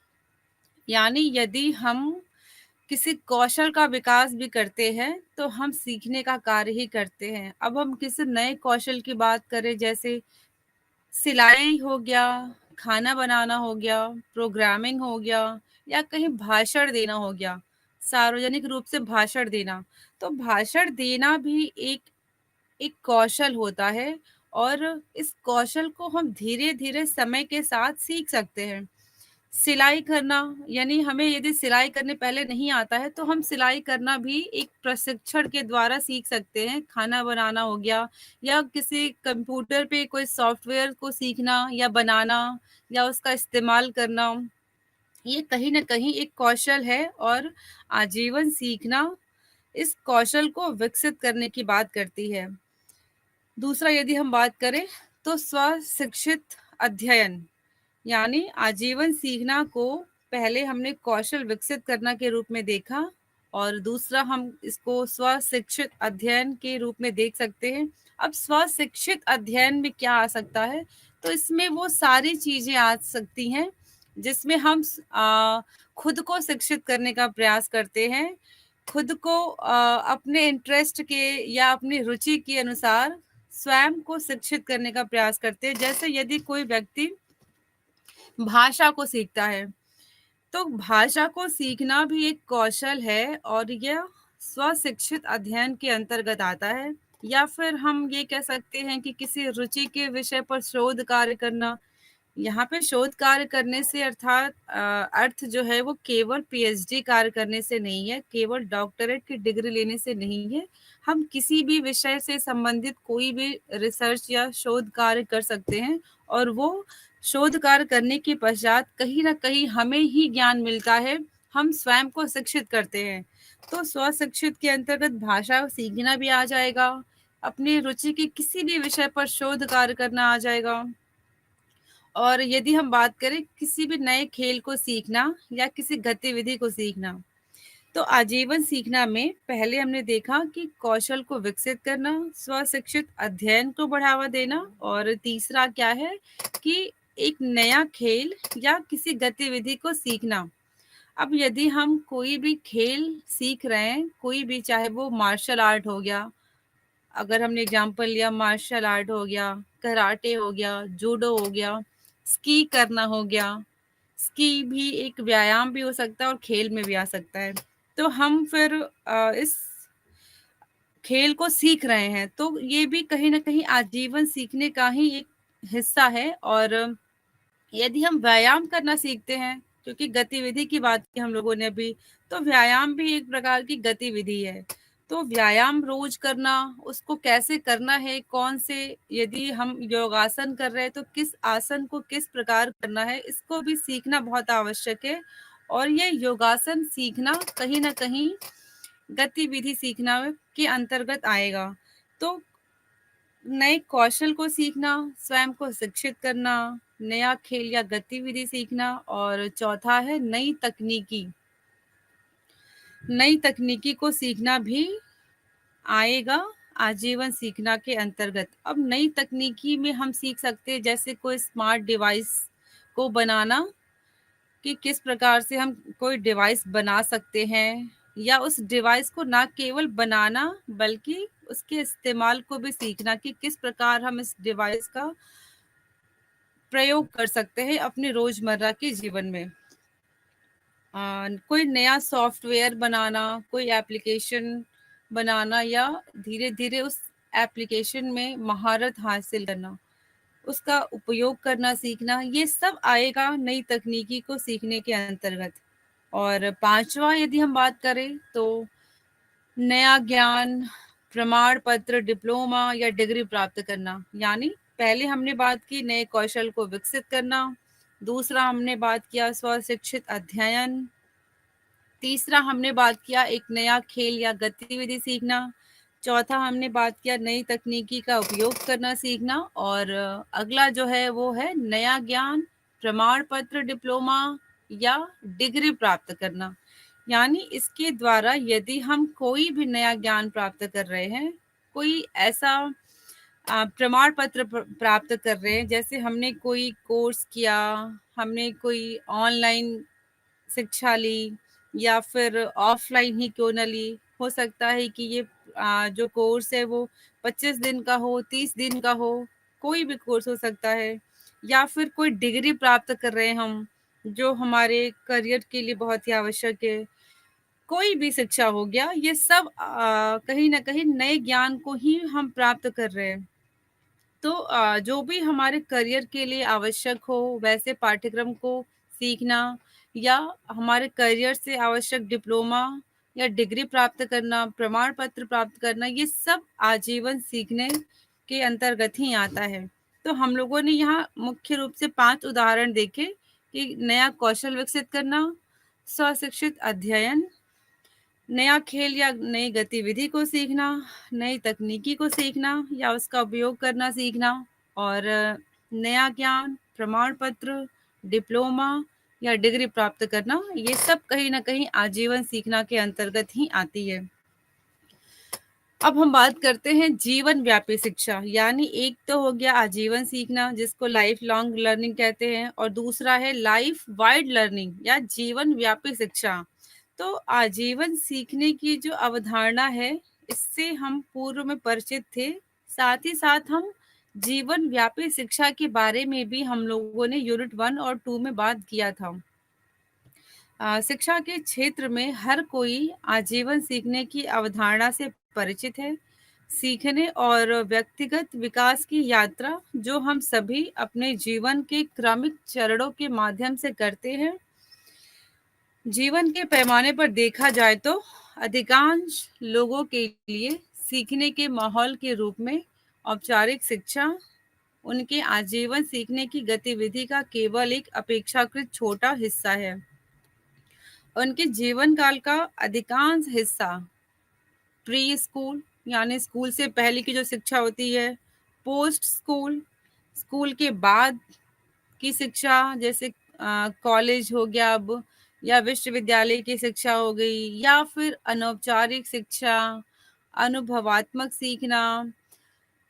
यानी यदि हम किसी कौशल का विकास भी करते हैं, तो हम सीखने का कार्य ही करते हैं। अब हम किसी नए कौशल की बात करें, जैसे सिलाई हो गया, खाना बनाना हो गया, प्रोग्रामिंग हो गया या कहीं भाषण देना हो गया, सार्वजनिक रूप से भाषण देना। तो भाषण देना भी एक एक कौशल होता है और इस कौशल को हम धीरे-धीरे समय के साथ सीख सकते हैं। सिलाई करना, यानी हमें यदि सिलाई करने पहले नहीं आता है, तो हम सिलाई करना भी एक प्रशिक्षण के द्वारा सीख सकते हैं। खाना बनाना हो गया या किसी कंप्यूटर पे कोई सॉफ्टवेयर को सीखना या बनाना या उसका इस्तेमाल करना, ये कहीं न कहीं एक कौशल है और आजीवन सीखना इस कौशल को विकसित करने की बात करती है। दूसरा यदि हम बात करें, तो स्व-शिक्षित अध्ययन, यानी आजीवन सीखना को पहले हमने कौशल विकसित करना के रूप में देखा और दूसरा हम इसको स्व-शिक्षित अध्ययन के रूप में देख सकते हैं। अब स्व-शिक्षित अध्ययन में क्या आ सकता है? तो इसमें वो सारी चीज़ें आ सकती हैं, जिसमें हम खुद को शिक्षित करने का प्रयास करते हैं, खुद को अपने इंटरेस्ट के या अपनी रुचि के अनुसार स्वयं को शिक्षित करने का प्रयास करते हैं। जैसे यदि कोई व्यक्ति भाषा को सीखता है, तो भाषा को सीखना भी एक कौशल है और यह स्वशिक्षित अध्ययन के अंतर्गत आता है। या फिर हम ये कह सकते हैं कि किसी रुचि के विषय पर शोध कार्य करना। यहाँ पे शोध कार्य करने से अर्थात अर्थ जो है वो केवल पीएचडी कार्य करने से नहीं है, केवल डॉक्टरेट की डिग्री लेने से नहीं है। हम किसी भी विषय से संबंधित कोई भी रिसर्च या शोध कार्य कर सकते हैं और वो शोध कार्य करने के पश्चात कहीं ना कहीं हमें ही ज्ञान मिलता है, हम स्वयं को शिक्षित करते हैं। तो स्वशिक्षित के अंतर्गत भाषा सीखना भी आ जाएगा, अपनी रुचि के किसी भी विषय पर शोध कार्य करना आ जाएगा। और यदि हम बात करें किसी भी नए खेल को सीखना या किसी गतिविधि को सीखना, तो आजीवन सीखना में पहले हमने देखा कि कौशल को विकसित करना, स्वशिक्षित अध्ययन को बढ़ावा देना, और तीसरा क्या है कि एक नया खेल या किसी गतिविधि को सीखना। अब यदि हम कोई भी खेल सीख रहे हैं, कोई भी, चाहे वो मार्शल आर्ट हो गया, अगर हमने एग्जाम्पल लिया मार्शल आर्ट हो गया, कराटे हो गया, जूडो हो गया, स्की करना हो गया। स्की भी एक व्यायाम भी हो सकता है और खेल में भी आ सकता है। तो हम फिर इस खेल को सीख रहे हैं, तो ये भी कहीं ना कहीं आजीवन सीखने का ही एक हिस्सा है। और यदि हम व्यायाम करना सीखते हैं, क्योंकि गतिविधि की बात की हम लोगों ने अभी, तो व्यायाम भी एक प्रकार की गतिविधि है। तो व्यायाम रोज करना, उसको कैसे करना है, कौन से, यदि हम योगासन कर रहे हैं तो किस आसन को किस प्रकार करना है, इसको भी सीखना बहुत आवश्यक है। और ये योगासन सीखना कहीं ना कहीं गतिविधि सीखना के अंतर्गत आएगा। तो नए कौशल को सीखना, स्वयं को शिक्षित करना, नया खेल या गतिविधि सीखना, और चौथा है नई तकनीकी को सीखना भी आएगा आजीवन सीखना के अंतर्गत। अब नई तकनीकी में हम सीख सकते हैं जैसे कोई स्मार्ट डिवाइस को बनाना, कि किस प्रकार से हम कोई डिवाइस बना सकते हैं, या उस डिवाइस को ना केवल बनाना बल्कि उसके इस्तेमाल को भी सीखना, कि किस प्रकार हम इस डिवाइस का प्रयोग कर सकते हैं अपने रोजमर्रा के जीवन में। कोई नया सॉफ्टवेयर बनाना, कोई एप्लीकेशन बनाना, या धीरे धीरे उस एप्लीकेशन में महारत हासिल करना, उसका उपयोग करना सीखना, ये सब आएगा नई तकनीकी को सीखने के अंतर्गत। और पांचवा यदि हम बात करें तो नया ज्ञान, प्रमाण पत्र, डिप्लोमा या डिग्री प्राप्त करना। यानी पहले हमने बात की नए कौशल को विकसित करना, दूसरा हमने बात किया स्वशिक्षित अध्ययन, तीसरा हमने बात किया एक नया खेल या गतिविधि सीखना, चौथा हमने बात किया नई तकनीकी का उपयोग करना सीखना, और अगला जो है वो है नया ज्ञान, प्रमाण पत्र, डिप्लोमा या डिग्री प्राप्त करना। यानी इसके द्वारा यदि हम कोई भी नया ज्ञान प्राप्त कर रहे हैं, कोई ऐसा प्रमाण पत्र प्राप्त कर रहे हैं, जैसे हमने कोई कोर्स किया, हमने कोई ऑनलाइन शिक्षा ली, या फिर ऑफलाइन ही क्यों न ली, हो सकता है कि ये जो कोर्स है वो 25 दिन का हो, 30 दिन का हो, कोई भी कोर्स हो सकता है। या फिर कोई डिग्री प्राप्त कर रहे हैं हम, जो हमारे करियर के लिए बहुत ही आवश्यक है, कोई भी शिक्षा हो गया, ये सब कहीं ना कहीं नए ज्ञान को ही हम प्राप्त कर रहे हैं। तो जो भी हमारे करियर के लिए आवश्यक हो वैसे पाठ्यक्रम को सीखना, या हमारे करियर से आवश्यक डिप्लोमा या डिग्री प्राप्त करना, प्रमाण पत्र प्राप्त करना, ये सब आजीवन सीखने के अंतर्गत ही आता है। तो हम लोगों ने यहाँ मुख्य रूप से 5 उदाहरण देखे, कि नया कौशल विकसित करना, स्वशिक्षित अध्ययन, नया खेल या नई गतिविधि को सीखना, नई तकनीकी को सीखना या उसका उपयोग करना सीखना, और नया ज्ञान, प्रमाण पत्र, डिप्लोमा या डिग्री प्राप्त करना, ये सब कहीं ना कहीं आजीवन सीखना के अंतर्गत ही आती है। अब हम बात करते हैं जीवन व्यापी शिक्षा, यानी एक तो हो गया आजीवन सीखना जिसको लाइफ लॉन्ग लर्निंग कहते हैं, और दूसरा है लाइफ वाइड लर्निंग या जीवन व्यापी शिक्षा। तो आजीवन सीखने की जो अवधारणा है, इससे हम पूर्व में परिचित थे। साथ ही साथ हम जीवन व्यापी शिक्षा के बारे में भी हम लोगों ने यूनिट 1 और 2 में बात किया था। शिक्षा के क्षेत्र में हर कोई आजीवन सीखने की अवधारणा से परिचित है। सीखने और व्यक्तिगत विकास की यात्रा जो हम सभी अपने जीवन के क्रमिक चरणों के माध्यम से करते हैं। जीवन के पैमाने पर देखा जाए तो अधिकांश लोगों के लिए सीखने के माहौल के रूप में औपचारिक शिक्षा उनके आजीवन सीखने की गतिविधि का केवल एक अपेक्षाकृत छोटा हिस्सा है। उनके जीवन काल का अधिकांश हिस्सा प्री स्कूल यानी स्कूल से पहले की जो शिक्षा होती है, पोस्ट स्कूल स्कूल के बाद की शिक्षा जैसे कॉलेज हो गया अब, या विश्वविद्यालय की शिक्षा हो गई, या फिर अनौपचारिक शिक्षा, अनुभवात्मक सीखना,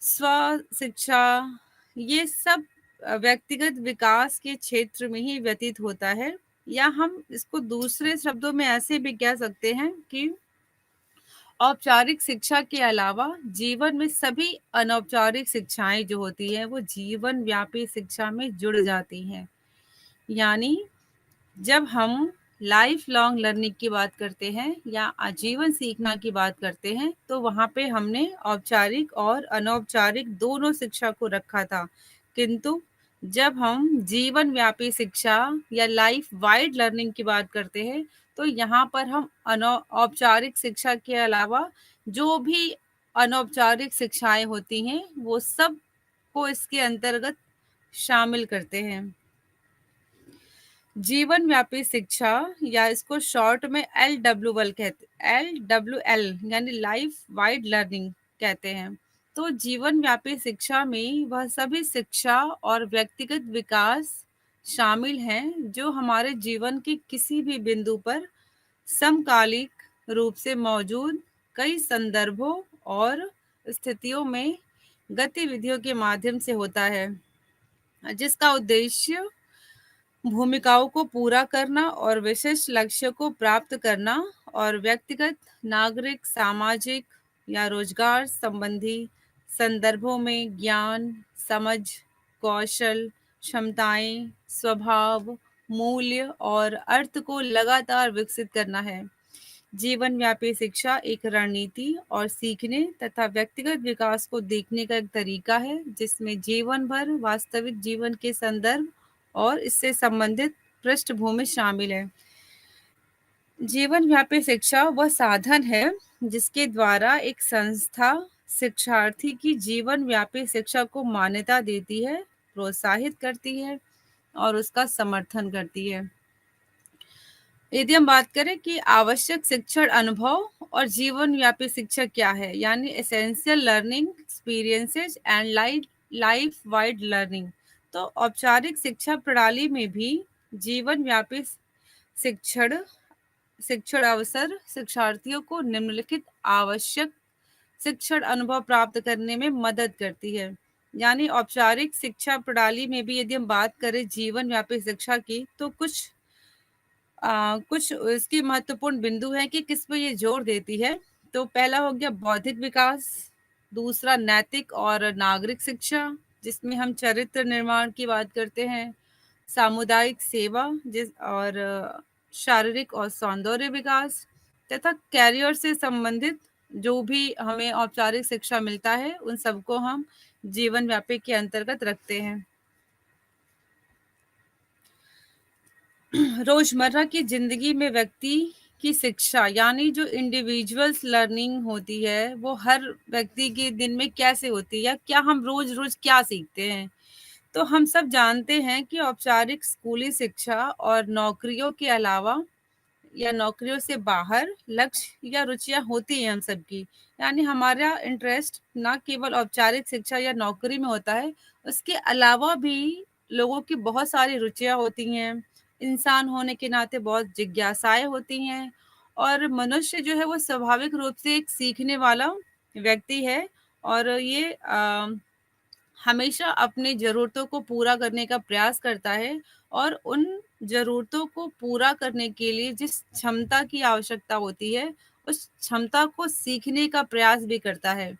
स्व शिक्षा, ये सब व्यक्तिगत विकास के क्षेत्र में ही व्यतीत होता है। या हम इसको दूसरे शब्दों में ऐसे भी कह सकते हैं कि औपचारिक शिक्षा के अलावा जीवन में सभी अनौपचारिक शिक्षाएं जो होती हैं वो जीवन व्यापी शिक्षा में जुड़ जाती हैं। यानी जब हम लाइफ लॉन्ग लर्निंग की बात करते हैं या आजीवन सीखना की बात करते हैं, तो वहाँ पे हमने औपचारिक और अनौपचारिक दोनों शिक्षा को रखा था। किंतु जब हम जीवन व्यापी शिक्षा या लाइफ वाइड लर्निंग की बात करते हैं, तो यहाँ पर हम औपचारिक शिक्षा के अलावा जो भी अनौपचारिक शिक्षाएं होती हैं वो सब को इसके अंतर्गत शामिल करते हैं। जीवन व्यापी शिक्षा या इसको शॉर्ट में LWL यानी लाइफ वाइड लर्निंग कहते हैं। तो जीवन व्यापी शिक्षा में वह सभी शिक्षा और व्यक्तिगत विकास शामिल हैं जो हमारे जीवन के किसी भी बिंदु पर समकालिक रूप से मौजूद कई संदर्भों और स्थितियों में गतिविधियों के माध्यम से होता है, जिसका उद्देश्य भूमिकाओं को पूरा करना और विशिष्ट लक्ष्य को प्राप्त करना और व्यक्तिगत, नागरिक, सामाजिक या रोजगार संबंधी संदर्भों में ज्ञान, समझ, कौशल, क्षमताएं, स्वभाव, मूल्य और अर्थ को लगातार विकसित करना है। जीवन व्यापी शिक्षा एक रणनीति और सीखने तथा व्यक्तिगत विकास को देखने का एक तरीका है जिसमें जीवन भर वास्तविक जीवन के संदर्भ और इससे संबंधित पृष्ठभूमि शामिल है। जीवन व्यापी शिक्षा वह साधन है जिसके द्वारा एक संस्था शिक्षार्थी की जीवन व्यापी शिक्षा को मान्यता देती है, प्रोत्साहित करती है और उसका समर्थन करती है। यदि हम बात करें कि आवश्यक शिक्षण अनुभव और जीवन व्यापी शिक्षा क्या है, यानी essential learning experiences and life wide learning, तो औपचारिक शिक्षा प्रणाली में भी जीवन व्यापी शिक्षण शिक्षण अवसर शिक्षार्थियों को निम्नलिखित आवश्यक शिक्षण अनुभव प्राप्त करने में मदद करती है। यानी औपचारिक शिक्षा प्रणाली में भी यदि हम बात करें जीवन व्यापी शिक्षा की, तो कुछ इसकी महत्वपूर्ण बिंदु है कि किस पे ये जोर देती है। तो पहला हो गया बौद्धिक विकास, दूसरा नैतिक और नागरिक शिक्षा जिसमें हम चरित्र निर्माण की बात करते हैं, सामुदायिक सेवा और शारीरिक और सौंदर्य विकास, तथा कैरियर से संबंधित जो भी हमें औपचारिक शिक्षा मिलता है उन सबको हम जीवन व्यापी के अंतर्गत रखते हैं। रोजमर्रा की जिंदगी में व्यक्ति की शिक्षा यानी जो इंडिविजुअल्स लर्निंग होती है वो हर व्यक्ति के दिन में कैसे होती है या क्या हम रोज रोज क्या सीखते हैं। तो हम सब जानते हैं कि औपचारिक स्कूली शिक्षा और नौकरियों के अलावा या नौकरियों से बाहर लक्ष्य या रुचियां होती हैं हम सबकी। यानी हमारा इंटरेस्ट ना केवल औपचारिक शिक्षा या नौकरी में होता है, उसके अलावा भी लोगों की बहुत सारी रुचियां होती हैं। इंसान होने के नाते बहुत जिज्ञासाएं होती हैं और मनुष्य जो है वो स्वाभाविक रूप से एक सीखने वाला व्यक्ति है और ये हमेशा अपनी ज़रूरतों को पूरा करने का प्रयास करता है और उन ज़रूरतों को पूरा करने के लिए जिस क्षमता की आवश्यकता होती है, उस क्षमता को सीखने का प्रयास भी करता है।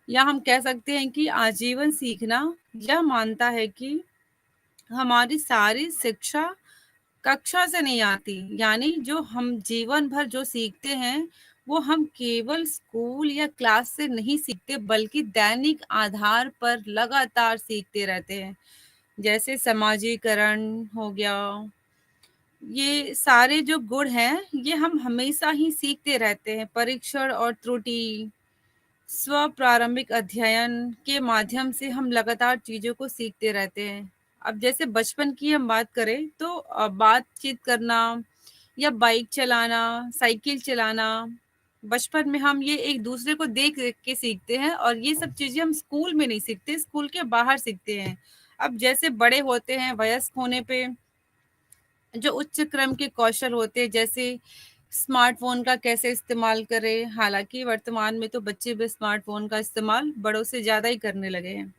या हम कह सकते हैं कि आजीवन सीखना यह मानता है कि हमारी सारी शिक्षा कक्षा से नहीं आती, यानी जो हम जीवन भर जो सीखते हैं, वो हम केवल स्कूल या क्लास से नहीं सीखते, बल्कि दैनिक आधार पर लगातार सीखते रहते हैं। जैसे समाजीकरण हो गया, ये सारे जो गुण हैं, ये हम हमेशा ही सीखते रहते हैं। परीक्षण और त्रुटि, स्व प्रारंभिक अध्ययन के माध्यम से हम लगातार चीज़ों को सीखते रहते हैं। अब जैसे बचपन की हम बात करें तो बातचीत करना या बाइक चलाना, साइकिल चलाना, बचपन में हम ये एक दूसरे को देख देख के सीखते हैं और ये सब चीज़ें हम स्कूल में नहीं सीखते, स्कूल के बाहर सीखते हैं। अब जैसे बड़े होते हैं, वयस्क होने पे जो उच्च क्रम के कौशल होते हैं, जैसे स्मार्टफ़ोन का कैसे इस्तेमाल करें, हालाँकि वर्तमान में तो बच्चे भी स्मार्टफ़ोन का इस्तेमाल बड़ों से ज़्यादा ही करने लगे हैं।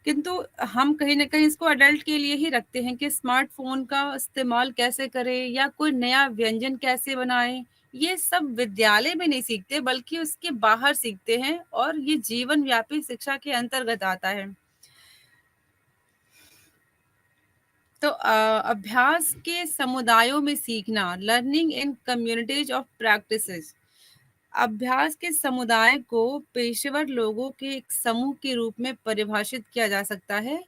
किंतु हम कहीं न कहीं इसको अडल्ट के लिए ही रखते हैं कि स्मार्टफ़ोन का इस्तेमाल कैसे करें या कोई नया व्यंजन कैसे बनाएँ, ये सब विद्यालय में नहीं सीखते बल्कि उसके बाहर सीखते हैं और ये जीवन व्यापी शिक्षा के अंतर्गत आता है। तो अभ्यास के समुदायों में सीखना, learning in communities of practices. अभ्यास के समुदाय को पेशेवर लोगों के एक समूह के रूप में परिभाषित किया जा सकता है,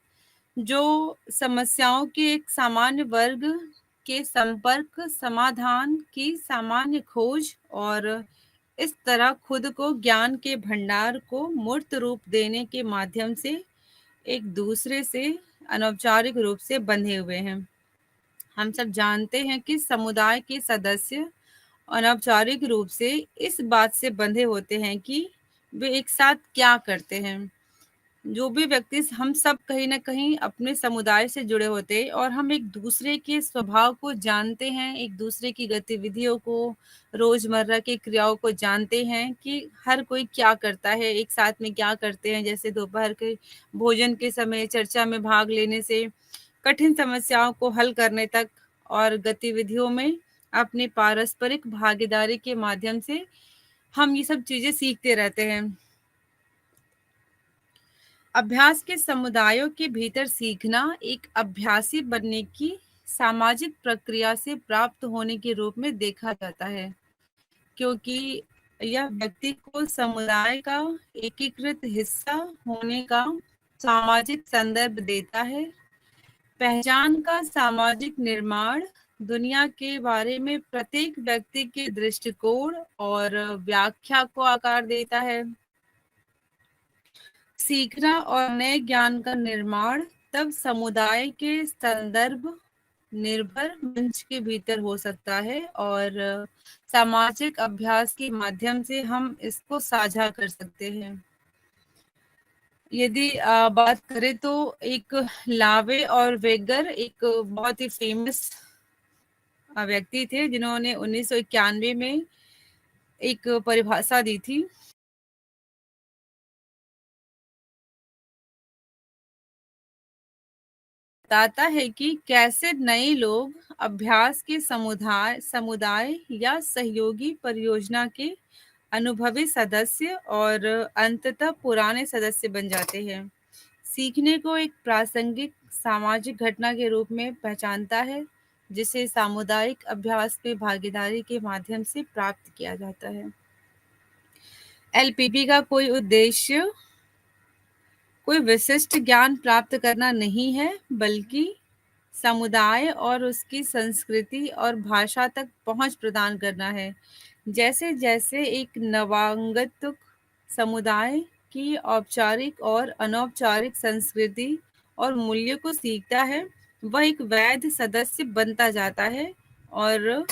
जो समस्याओं के एक सामान्य वर्ग के संपर्क, समाधान की सामान्य खोज और इस तरह खुद को ज्ञान के भंडार को मूर्त रूप देने के माध्यम से एक दूसरे से अनौपचारिक रूप से बंधे हुए हैं। हम सब जानते हैं कि समुदाय के सदस्य अनौपचारिक रूप से इस बात से बंधे होते हैं कि वे एक साथ क्या करते हैं। जो भी व्यक्ति, हम सब कहीं न कहीं अपने समुदाय से जुड़े होते हैं और हम एक दूसरे के स्वभाव को जानते हैं, एक दूसरे की गतिविधियों को, रोज़मर्रा की क्रियाओं को जानते हैं कि हर कोई क्या करता है, एक साथ में क्या करते हैं। जैसे दोपहर के भोजन के समय चर्चा में भाग लेने से कठिन समस्याओं को हल करने तक और गतिविधियों में अपनी पारस्परिक भागीदारी के माध्यम से हम ये सब चीज़ें सीखते रहते हैं। अभ्यास के समुदायों के भीतर सीखना एक अभ्यासी बनने की सामाजिक प्रक्रिया से प्राप्त होने के रूप में देखा जाता है, क्योंकि यह व्यक्ति को समुदाय का एकीकृत हिस्सा होने का सामाजिक संदर्भ देता है। पहचान का सामाजिक निर्माण दुनिया के बारे में प्रत्येक व्यक्ति के दृष्टिकोण और व्याख्या को आकार देता है। सीखना और नए ज्ञान का निर्माण तब समुदाय के संदर्भ निर्भर मंच के भीतर हो सकता है और सामाजिक अभ्यास के माध्यम से हम इसको साझा कर सकते हैं। यदि बात करें तो एक लावे और वेगर एक बहुत ही फेमस व्यक्ति थे जिन्होंने 1991 में एक परिभाषा दी थी। बताता है कि कैसे नए लोग अभ्यास के समुदाय समुदाय या सहयोगी परियोजना के अनुभवी सदस्य और अंततः पुराने सदस्य बन जाते हैं। सीखने को एक प्रासंगिक सामाजिक घटना के रूप में पहचानता है, जिसे सामुदायिक अभ्यास में भागीदारी के माध्यम से प्राप्त किया जाता है। एलपीबी का कोई उद्देश्य कोई विशिष्ट ज्ञान प्राप्त करना नहीं है, बल्कि समुदाय और उसकी संस्कृति और भाषा तक पहुंच प्रदान करना है। जैसे-जैसे एक नवागंतुक समुदाय की औपचारिक और अनौपचारिक संस्कृति और मूल्य को सीखता है, वह एक वैध सदस्य बनता जाता है और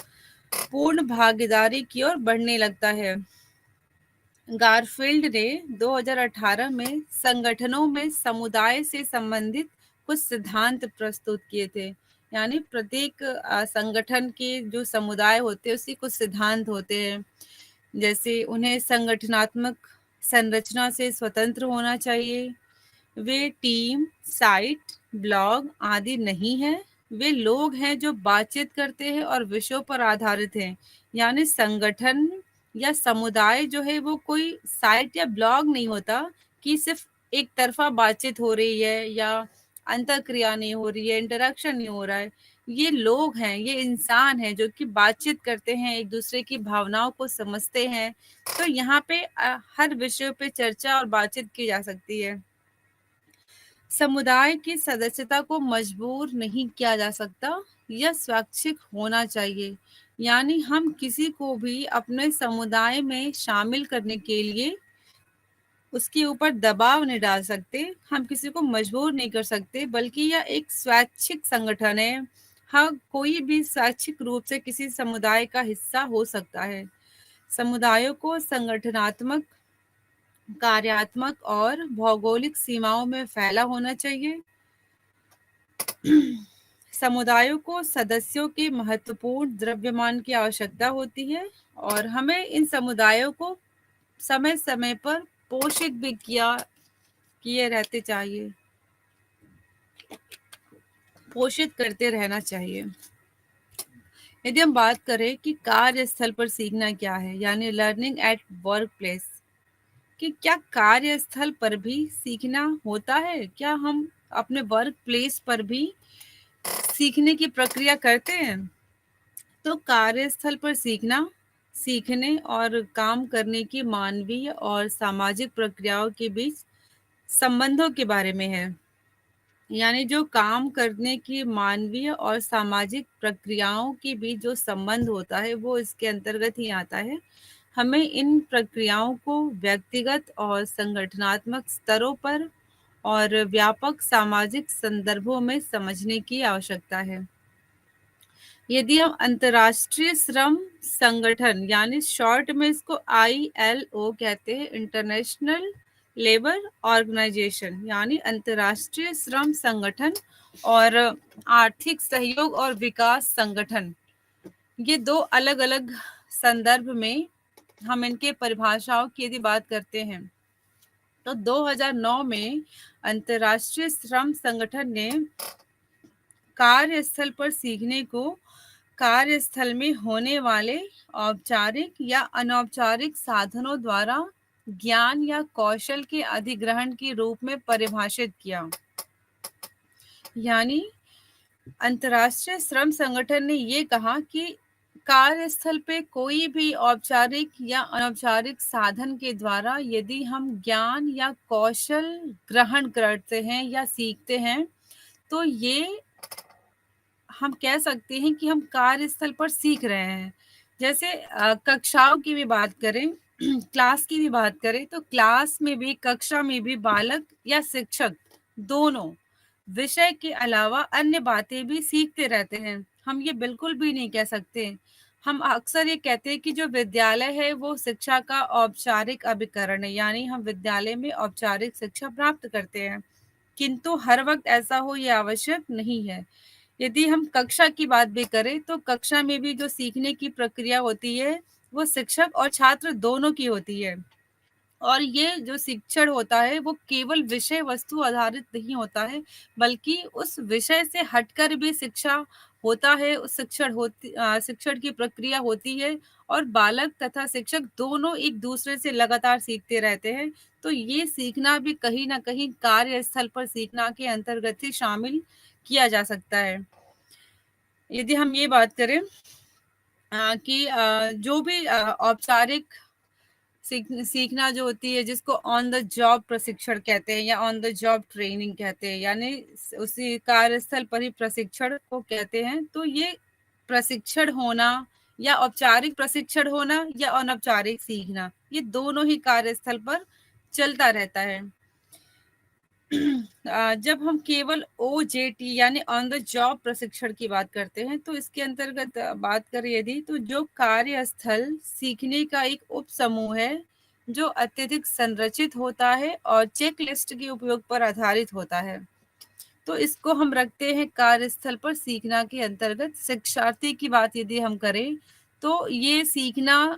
पूर्ण भागीदारी की ओर बढ़ने लगता है। गारफील्ड ने 2018 में संगठनों में समुदाय से संबंधित कुछ सिद्धांत प्रस्तुत किए थे। यानी प्रत्येक संगठन के जो समुदाय होते हैं उसके कुछ सिद्धांत होते हैं, जैसे उन्हें संगठनात्मक संरचना से स्वतंत्र होना चाहिए। वे टीम, साइट, ब्लॉग आदि नहीं है। वे लोग हैं जो बातचीत करते हैं और विषयों पर आधारित हैं। यानी संगठन या समुदाय जो है वो कोई साइट या ब्लॉग नहीं होता कि सिर्फ एक तरफा बातचीत हो रही है या अंतरक्रिया नहीं हो रही है, इंटरेक्शन नहीं हो रहा है। ये लोग हैं, ये इंसान हैं जो कि बातचीत करते हैं, एक दूसरे की भावनाओं को समझते हैं। तो यहाँ पे हर विषय पे चर्चा और बातचीत की जा सकती है। समुदाय की सदस्यता को मजबूर नहीं किया जा सकता, यह स्वैच्छिक होना चाहिए। यानी हम किसी को भी अपने समुदाय में शामिल करने के लिए उसके ऊपर दबाव नहीं डाल सकते, हम किसी को मजबूर नहीं कर सकते, बल्कि यह एक स्वैच्छिक संगठन है। हाँ, कोई भी स्वैच्छिक रूप से किसी समुदाय का हिस्सा हो सकता है। समुदायों को संगठनात्मक, कार्यात्मक और भौगोलिक सीमाओं में फैला होना चाहिए। समुदायों को सदस्यों के महत्वपूर्ण द्रव्यमान की आवश्यकता होती है और हमें इन समुदायों को समय समय पर पोषित भी किए रहते चाहिए, पोषित करते रहना चाहिए। यदि हम बात करें कि कार्यस्थल पर सीखना क्या है, यानी लर्निंग एट वर्क प्लेस, कि क्या कार्यस्थल पर भी सीखना होता है? क्या हम अपने वर्क प्लेस पर भी सीखने की प्रक्रिया करते हैं? तो कार्यस्थल पर सीखना, सीखने और काम करने की मानवीय और सामाजिक प्रक्रियाओं के बीच संबंधों के बारे में है। यानी जो काम करने की मानवीय और सामाजिक प्रक्रियाओं के बीच जो संबंध होता है वो इसके अंतर्गत ही आता है। हमें इन प्रक्रियाओं को व्यक्तिगत और संगठनात्मक स्तरों पर और व्यापक सामाजिक संदर्भों में समझने की आवश्यकता है। यदि हम अंतर्राष्ट्रीय श्रम संगठन, यानी शॉर्ट में इसको ILO कहते हैं, इंटरनेशनल लेबर ऑर्गेनाइजेशन, यानी अंतर्राष्ट्रीय श्रम संगठन और आर्थिक सहयोग और विकास संगठन, ये दो अलग अलग संदर्भ में हम इनके परिभाषाओं की यदि बात करते हैं तो 2009 में अंतर्राष्ट्रीय श्रम संगठन ने कार्यस्थल पर सीखने को कार्यस्थल में होने वाले औपचारिक या अनौपचारिक साधनों द्वारा ज्ञान या कौशल के अधिग्रहण के रूप में परिभाषित किया। यानी अंतर्राष्ट्रीय श्रम संगठन ने ये कहा कि कार्यस्थल पे कोई भी औपचारिक या अनौपचारिक साधन के द्वारा यदि हम ज्ञान या कौशल ग्रहण करते हैं या सीखते हैं तो ये हम कह सकते हैं कि हम कार्यस्थल पर सीख रहे हैं। जैसे कक्षाओं की भी बात करें, क्लास की भी बात करें, तो क्लास में भी, कक्षा में भी बालक या शिक्षक दोनों विषय के अलावा अन्य बातें भी सीखते रहते हैं। हम ये बिल्कुल भी नहीं कह सकते। हम अक्सर ये कहते हैं कि जो विद्यालय है वो शिक्षा का औपचारिक अभिकरण है, यानी हम विद्यालय में औपचारिक शिक्षा प्राप्त करते हैं, किंतु हर वक्त ऐसा हो ये आवश्यक नहीं है। यदि हम कक्षा की बात भी करें तो कक्षा में भी जो सीखने की प्रक्रिया होती है वो शिक्षक और छात्र दोनों की होती है। और ये जो शिक्षण होता है वो केवल विषय वस्तु आधारित नहीं होता है, बल्कि उस विषय से हटकर भी शिक्षा होता है, उस शिक्षण की प्रक्रिया होती है और बालक तथा शिक्षक दोनों एक दूसरे से लगातार सीखते रहते हैं। तो ये सीखना भी कहीं ना कहीं कार्यस्थल पर सीखना के अंतर्गत ही शामिल किया जा सकता है। यदि हम ये बात करें कि जो भी औपचारिक सीखना जो होती है, जिसको ऑन द जॉब प्रशिक्षण कहते हैं या ऑन द जॉब ट्रेनिंग कहते हैं, यानी उसी कार्यस्थल पर ही प्रशिक्षण को कहते हैं, तो ये प्रशिक्षण होना या औपचारिक प्रशिक्षण होना या अनौपचारिक सीखना, ये दोनों ही कार्यस्थल पर चलता रहता है। जब हम केवल OJT यानी ऑन द जॉब प्रशिक्षण की बात करते हैं तो इसके अंतर्गत बात करें यदि, तो जो कार्यस्थल सीखने का एक उप समूह है जो अत्यधिक संरचित होता है और चेकलिस्ट के उपयोग पर आधारित होता है, तो इसको हम रखते हैं कार्यस्थल पर सीखना के अंतर्गत। शिक्षार्थी की बात यदि हम करें तो ये सीखना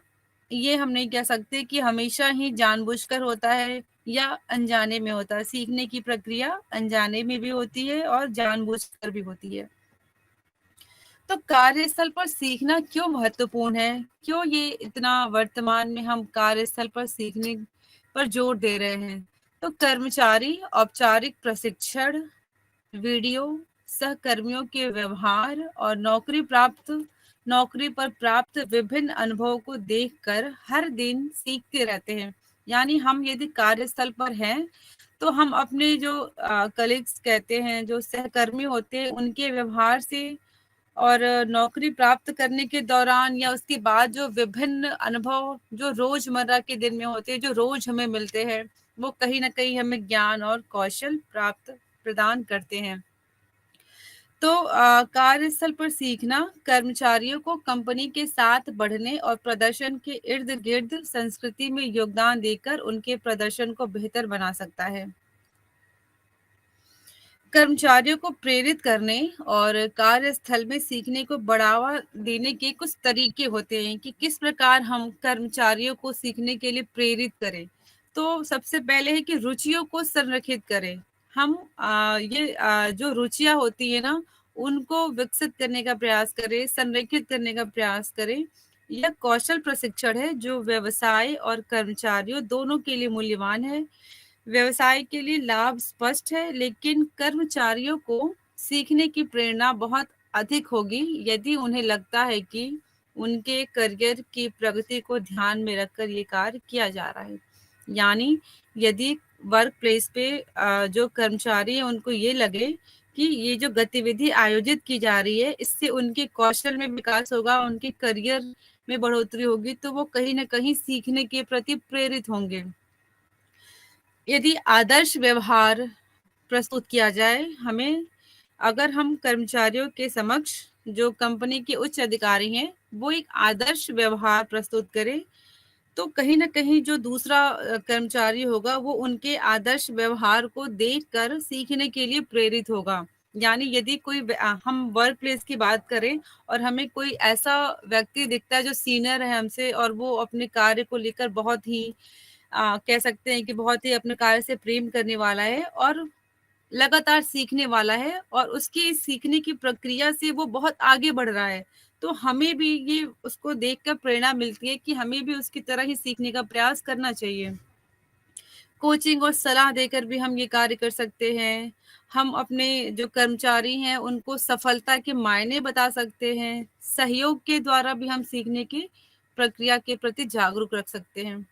ये हम नहीं कह सकते कि हमेशा ही जानबूझकर होता है या अनजाने में होता है। सीखने की प्रक्रिया अनजाने में भी होती है और जानबूझकर भी होती है। तो कार्यस्थल पर सीखना क्यों महत्वपूर्ण है? क्यों ये इतना वर्तमान में हम कार्यस्थल पर सीखने पर जोर दे रहे हैं? तो कर्मचारी औपचारिक प्रशिक्षण, वीडियो, सहकर्मियों के व्यवहार और नौकरी पर प्राप्त विभिन्न अनुभवों को देखकर हर दिन सीखते रहते हैं। यानी हम यदि कार्यस्थल पर हैं, तो हम अपने जो कलीग्स कहते हैं, जो सहकर्मी होते हैं, उनके व्यवहार से और नौकरी प्राप्त करने के दौरान या उसके बाद जो विभिन्न अनुभव जो रोजमर्रा के दिन में होते हैं, जो रोज हमें मिलते हैं, वो कहीं ना कहीं हमें ज्ञान और कौशल प्राप्त प्रदान करते हैं। तो कार्यस्थल पर सीखना कर्मचारियों को कंपनी के साथ बढ़ने और प्रदर्शन के इर्द गिर्द संस्कृति में योगदान देकर उनके प्रदर्शन को बेहतर बना सकता है। कर्मचारियों को प्रेरित करने और कार्यस्थल में सीखने को बढ़ावा देने के कुछ तरीके होते हैं कि किस प्रकार हम कर्मचारियों को सीखने के लिए प्रेरित करें। तो सबसे पहले है कि रुचियों को संरक्षित करें। हम जो रुचियां होती है ना, उनको विकसित करने का प्रयास करें, संरक्षित करने का प्रयास करें। यह कौशल प्रशिक्षण है जो व्यवसाय और कर्मचारियों दोनों के लिए मूल्यवान है। व्यवसाय के लिए लाभ स्पष्ट है, लेकिन कर्मचारियों को सीखने की प्रेरणा बहुत अधिक होगी यदि उन्हें लगता है कि उनके करियर की प्रगति को ध्यान में रखकर ये कार्य किया जा रहा है। यानी यदि वर्क प्लेस पे जो कर्मचारी हैं उनको ये लगे कि ये जो गतिविधि आयोजित की जा रही है, इससे उनके कौशल में विकास होगा, उनके करियर में बढ़ोतरी होगी, तो वो कहीं ना कहीं सीखने के प्रति प्रेरित होंगे। यदि आदर्श व्यवहार प्रस्तुत किया जाए, हमें अगर हम कर्मचारियों के समक्ष जो कंपनी के उच्च अधिकारी हैं, वो एक आदर्श व्यवहार प्रस्तुत करें, तो कहीं न कहीं जो दूसरा कर्मचारी होगा, वो उनके आदर्श व्यवहार को देखकर सीखने के लिए प्रेरित होगा। यानी यदि हम वर्क प्लेस की बात करें और हमें कोई ऐसा व्यक्ति दिखता है जो सीनियर है हमसे और वो अपने कार्य को लेकर बहुत ही कह सकते हैं कि बहुत ही अपने कार्य से प्रेम करने वाला है और लगातार सीखने वाला है और उसकी इस सीखने की प्रक्रिया से वो बहुत आगे बढ़ रहा है, तो हमें भी ये उसको देखकर प्रेरणा मिलती है कि हमें भी उसकी तरह ही सीखने का प्रयास करना चाहिए। कोचिंग और सलाह देकर भी हम ये कार्य कर सकते हैं। हम अपने जो कर्मचारी हैं उनको सफलता के मायने बता सकते हैं। सहयोग के द्वारा भी हम सीखने की प्रक्रिया के प्रति जागरूक रख सकते हैं।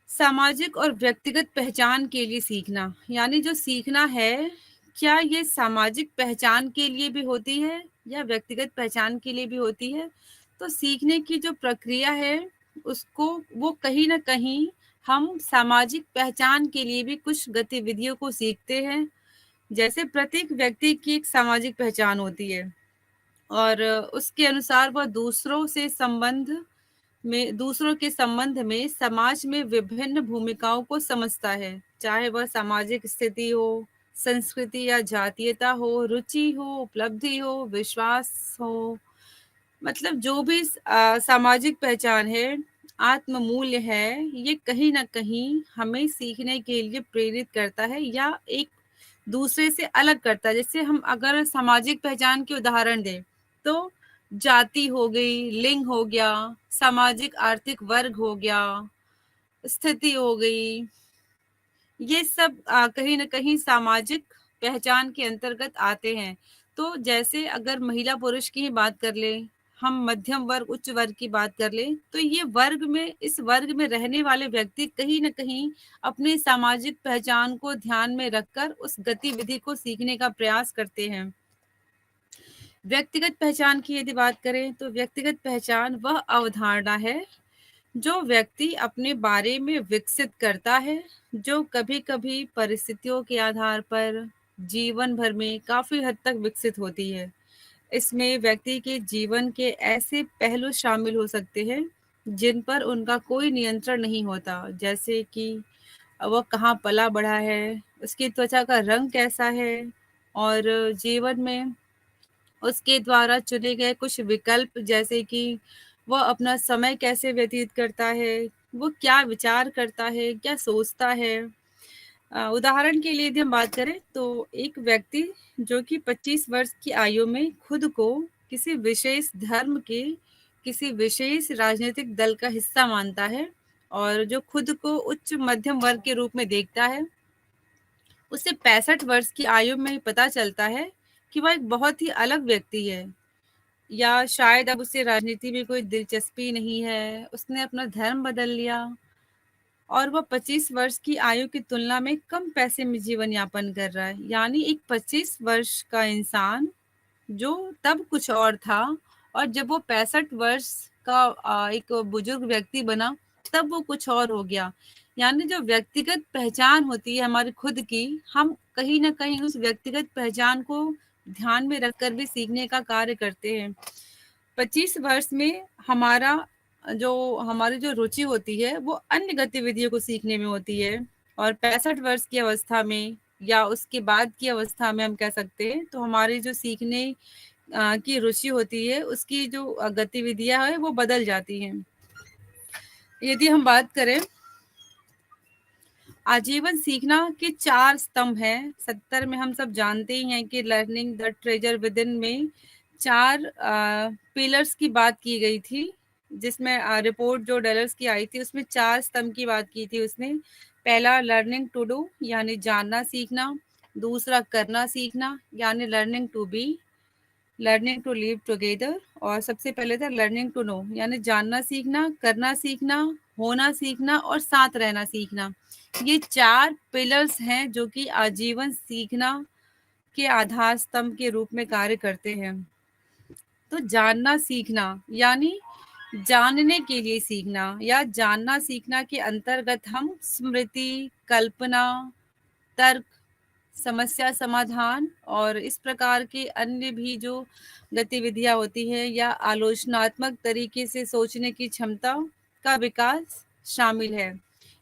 सामाजिक और व्यक्तिगत पहचान के लिए सीखना, यानी जो सीखना है, क्या ये सामाजिक पहचान के लिए भी होती है या व्यक्तिगत पहचान के लिए भी होती है? तो सीखने की जो प्रक्रिया है, उसको वो कहीं न कहीं हम सामाजिक पहचान के लिए भी कुछ गतिविधियों को सीखते हैं। जैसे प्रत्येक व्यक्ति की एक सामाजिक पहचान होती है और उसके अनुसार वह दूसरों के संबंध में समाज में विभिन्न भूमिकाओं को समझता है, चाहे वह सामाजिक स्थिति हो, संस्कृति या जातीयता हो, रुचि हो, उपलब्धि हो, विश्वास हो। मतलब जो भी सामाजिक पहचान है, आत्म मूल्य है, ये कहीं ना कहीं हमें सीखने के लिए प्रेरित करता है या एक दूसरे से अलग करता है। जैसे हम अगर सामाजिक पहचान के उदाहरण दें, तो जाति हो गई, लिंग हो गया, सामाजिक आर्थिक वर्ग हो गया, स्थिति हो गई, ये सब कहीं न कहीं सामाजिक पहचान के अंतर्गत आते हैं। तो जैसे अगर महिला पुरुष की ही बात कर लें, हम मध्यम वर्ग, उच्च वर्ग की बात कर लें, तो ये इस वर्ग में रहने वाले व्यक्ति कहीं न कहीं अपनी सामाजिक पहचान को ध्यान में रखकर उस गतिविधि को सीखने का प्रयास करते हैं। व्यक्तिगत पहचान की यदि बात करें, तो व्यक्तिगत पहचान वह अवधारणा है जो व्यक्ति अपने बारे में विकसित करता है, जो कभी-कभी परिस्थितियों के आधार पर जीवन भर में काफ़ी हद तक विकसित होती है। इसमें व्यक्ति के जीवन के ऐसे पहलू शामिल हो सकते हैं, जिन पर उनका कोई नियंत्रण नहीं होता, जैसे कि वह कहाँ पला-बढ़ा है, उसकी त्वचा का रंग कैसा है और जीवन में उसके द्वारा चुने गए कुछ विकल्प, जैसे कि वह अपना समय कैसे व्यतीत करता है, वो क्या विचार करता है, क्या सोचता है। उदाहरण के लिए यदि हम बात करें तो एक व्यक्ति जो कि 25 वर्ष की आयु में खुद को किसी विशेष धर्म के, किसी विशेष राजनीतिक दल का हिस्सा मानता है और जो खुद को उच्च मध्यम वर्ग के रूप में देखता है, उसे 65 वर्ष की आयु में ही पता चलता है कि वह एक बहुत ही अलग व्यक्ति है, या शायद अब उसे राजनीति में कोई दिलचस्पी नहीं है, उसने अपना धर्म बदल लिया और वह 25 वर्ष की आयु की तुलना में कम पैसे में जीवन यापन कर रहा है। यानी एक 25 वर्ष का इंसान जो तब कुछ और था और जब वो 65 वर्ष का एक बुजुर्ग व्यक्ति बना, तब वो कुछ और हो गया। यानी जो व्यक्तिगत पहचान होती है हमारी खुद की, हम कहीं न कहीं उस व्यक्तिगत पहचान को ध्यान में रखकर भी सीखने का कार्य करते हैं। 25 वर्ष में हमारी जो रुचि होती है वो अन्य गतिविधियों को सीखने में होती है, और 65 वर्ष की अवस्था में या उसके बाद की अवस्था में हम कह सकते हैं तो हमारी जो सीखने की रुचि होती है उसकी जो गतिविधियां हैं वो बदल जाती हैं। यदि हम बात करें आजीवन सीखना के 4 स्तंभ हैं। 70 में हम सब जानते ही हैं कि learning the treasure with in में 4 पिलर्स की बात की गई थी, जिसमें रिपोर्ट जो डेलर्स की आई थी उसमें 4 स्तंभ की बात की थी उसने। पहला लर्निंग टू डू यानी जानना सीखना, दूसरा करना सीखना यानी learning to be, learning to live together, और सबसे पहले था लर्निंग टू नो यानी जानना सीखना, करना सीखना, होना सीखना और साथ रहना सीखना। ये 4 पिलर्स हैं जो कि आजीवन सीखना के आधार स्तंभ के रूप में कार्य करते हैं। तो जानना सीखना यानी जानने के लिए सीखना या जानना सीखना के अंतर्गत हम स्मृति, कल्पना, तर्क, समस्या समाधान और इस प्रकार के अन्य भी जो गतिविधियां होती हैं या आलोचनात्मक तरीके से सोचने की क्षमता का विकास शामिल है।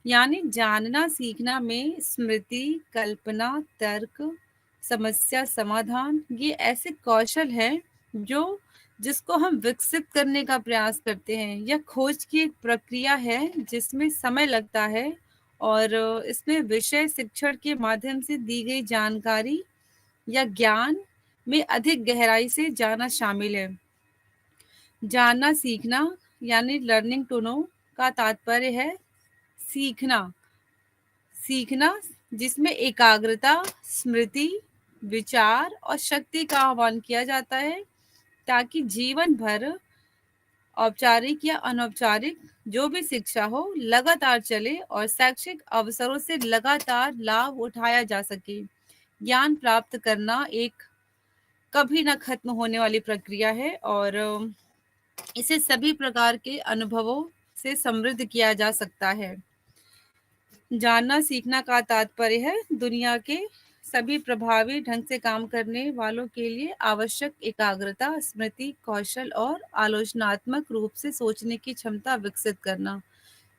यानी जानना सीखना में स्मृति, कल्पना, तर्क, समस्या समाधान ये ऐसे कौशल हैं जो जिसको हम विकसित करने का प्रयास करते हैं। यह खोज की एक प्रक्रिया है जिसमें समय लगता है और इसमें विषय शिक्षण के माध्यम से दी गई जानकारी या ज्ञान में अधिक गहराई से जाना शामिल है। जानना सीखना यानी लर्निंग टू नो का तात्पर्य है सीखना, सीखना जिसमें एकाग्रता, स्मृति, विचार और शक्ति का आह्वान किया जाता है, ताकि जीवन भर औपचारिक या अनौपचारिक जो भी शिक्षा हो लगातार चले और शैक्षिक अवसरों से लगातार लाभ उठाया जा सके। ज्ञान प्राप्त करना एक कभी न खत्म होने वाली प्रक्रिया है और इसे सभी प्रकार के अनुभवों से समृद्ध किया जा सकता है। जानना सीखना का तात्पर्य है दुनिया के सभी प्रभावी ढंग से काम करने वालों के लिए आवश्यक एकाग्रता, स्मृति, कौशल और आलोचनात्मक रूप से सोचने की क्षमता विकसित करना।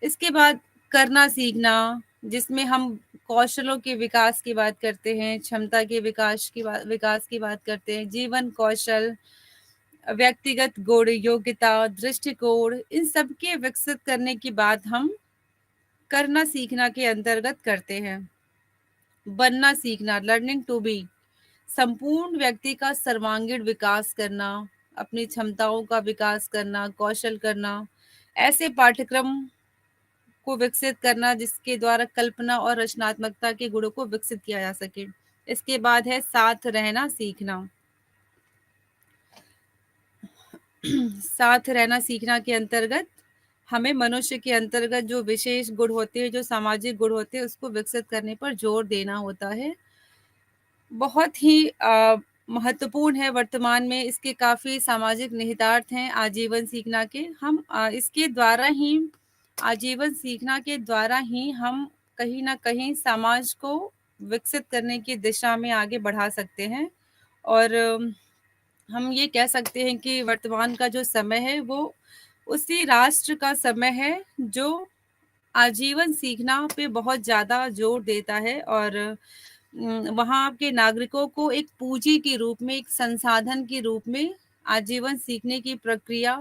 इसके बाद करना सीखना, जिसमें हम कौशलों के विकास की बात करते हैं, क्षमता के विकास की बात करते हैं, जीवन कौशल, व्यक्तिगत गुण, योग्यता, दृष्टिकोण, इन सब के विकसित करने की बात हम करना सीखना के अंतर्गत करते हैं। बनना सीखना, लर्निंग टू बी, संपूर्ण व्यक्ति का सर्वांगीण विकास करना, अपनी क्षमताओं का विकास करना, कौशल करना, ऐसे पाठ्यक्रम को विकसित करना जिसके द्वारा कल्पना और रचनात्मकता के गुणों को विकसित किया जा सके। इसके बाद है साथ रहना सीखना। साथ रहना सीखना के अंतर्गत हमें मनुष्य के अंतर्गत जो विशेष गुण होते हैं, जो सामाजिक गुण होते हैं, उसको विकसित करने पर जोर देना होता है। बहुत ही महत्वपूर्ण है। वर्तमान में इसके काफ़ी सामाजिक निहितार्थ हैं आजीवन सीखना के। हम इसके द्वारा ही आजीवन सीखना के द्वारा ही हम कहीं न कहीं समाज को विकसित करने की दिशा में आगे बढ़ा सकते हैं और हम ये कह सकते हैं कि वर्तमान का जो समय है वो उसी राष्ट्र का समय है जो आजीवन सीखना पे बहुत ज़्यादा जोर देता है और वहाँ के नागरिकों को एक पूंजी के रूप में, एक संसाधन के रूप में आजीवन सीखने की प्रक्रिया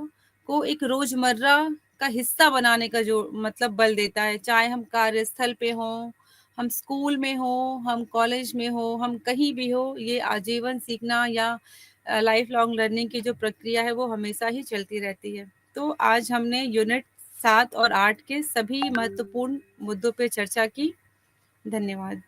को एक रोजमर्रा का हिस्सा बनाने का जो मतलब बल देता है, चाहे हम कार्यस्थल पे हों, हम स्कूल में हों, हम कॉलेज में हों, हम कहीं भी हो, ये आजीवन सीखना या लाइफ लॉन्ग लर्निंग की जो प्रक्रिया है वो हमेशा ही चलती रहती है। तो आज हमने यूनिट 7 और 8 के सभी महत्वपूर्ण मुद्दों पे चर्चा की। धन्यवाद।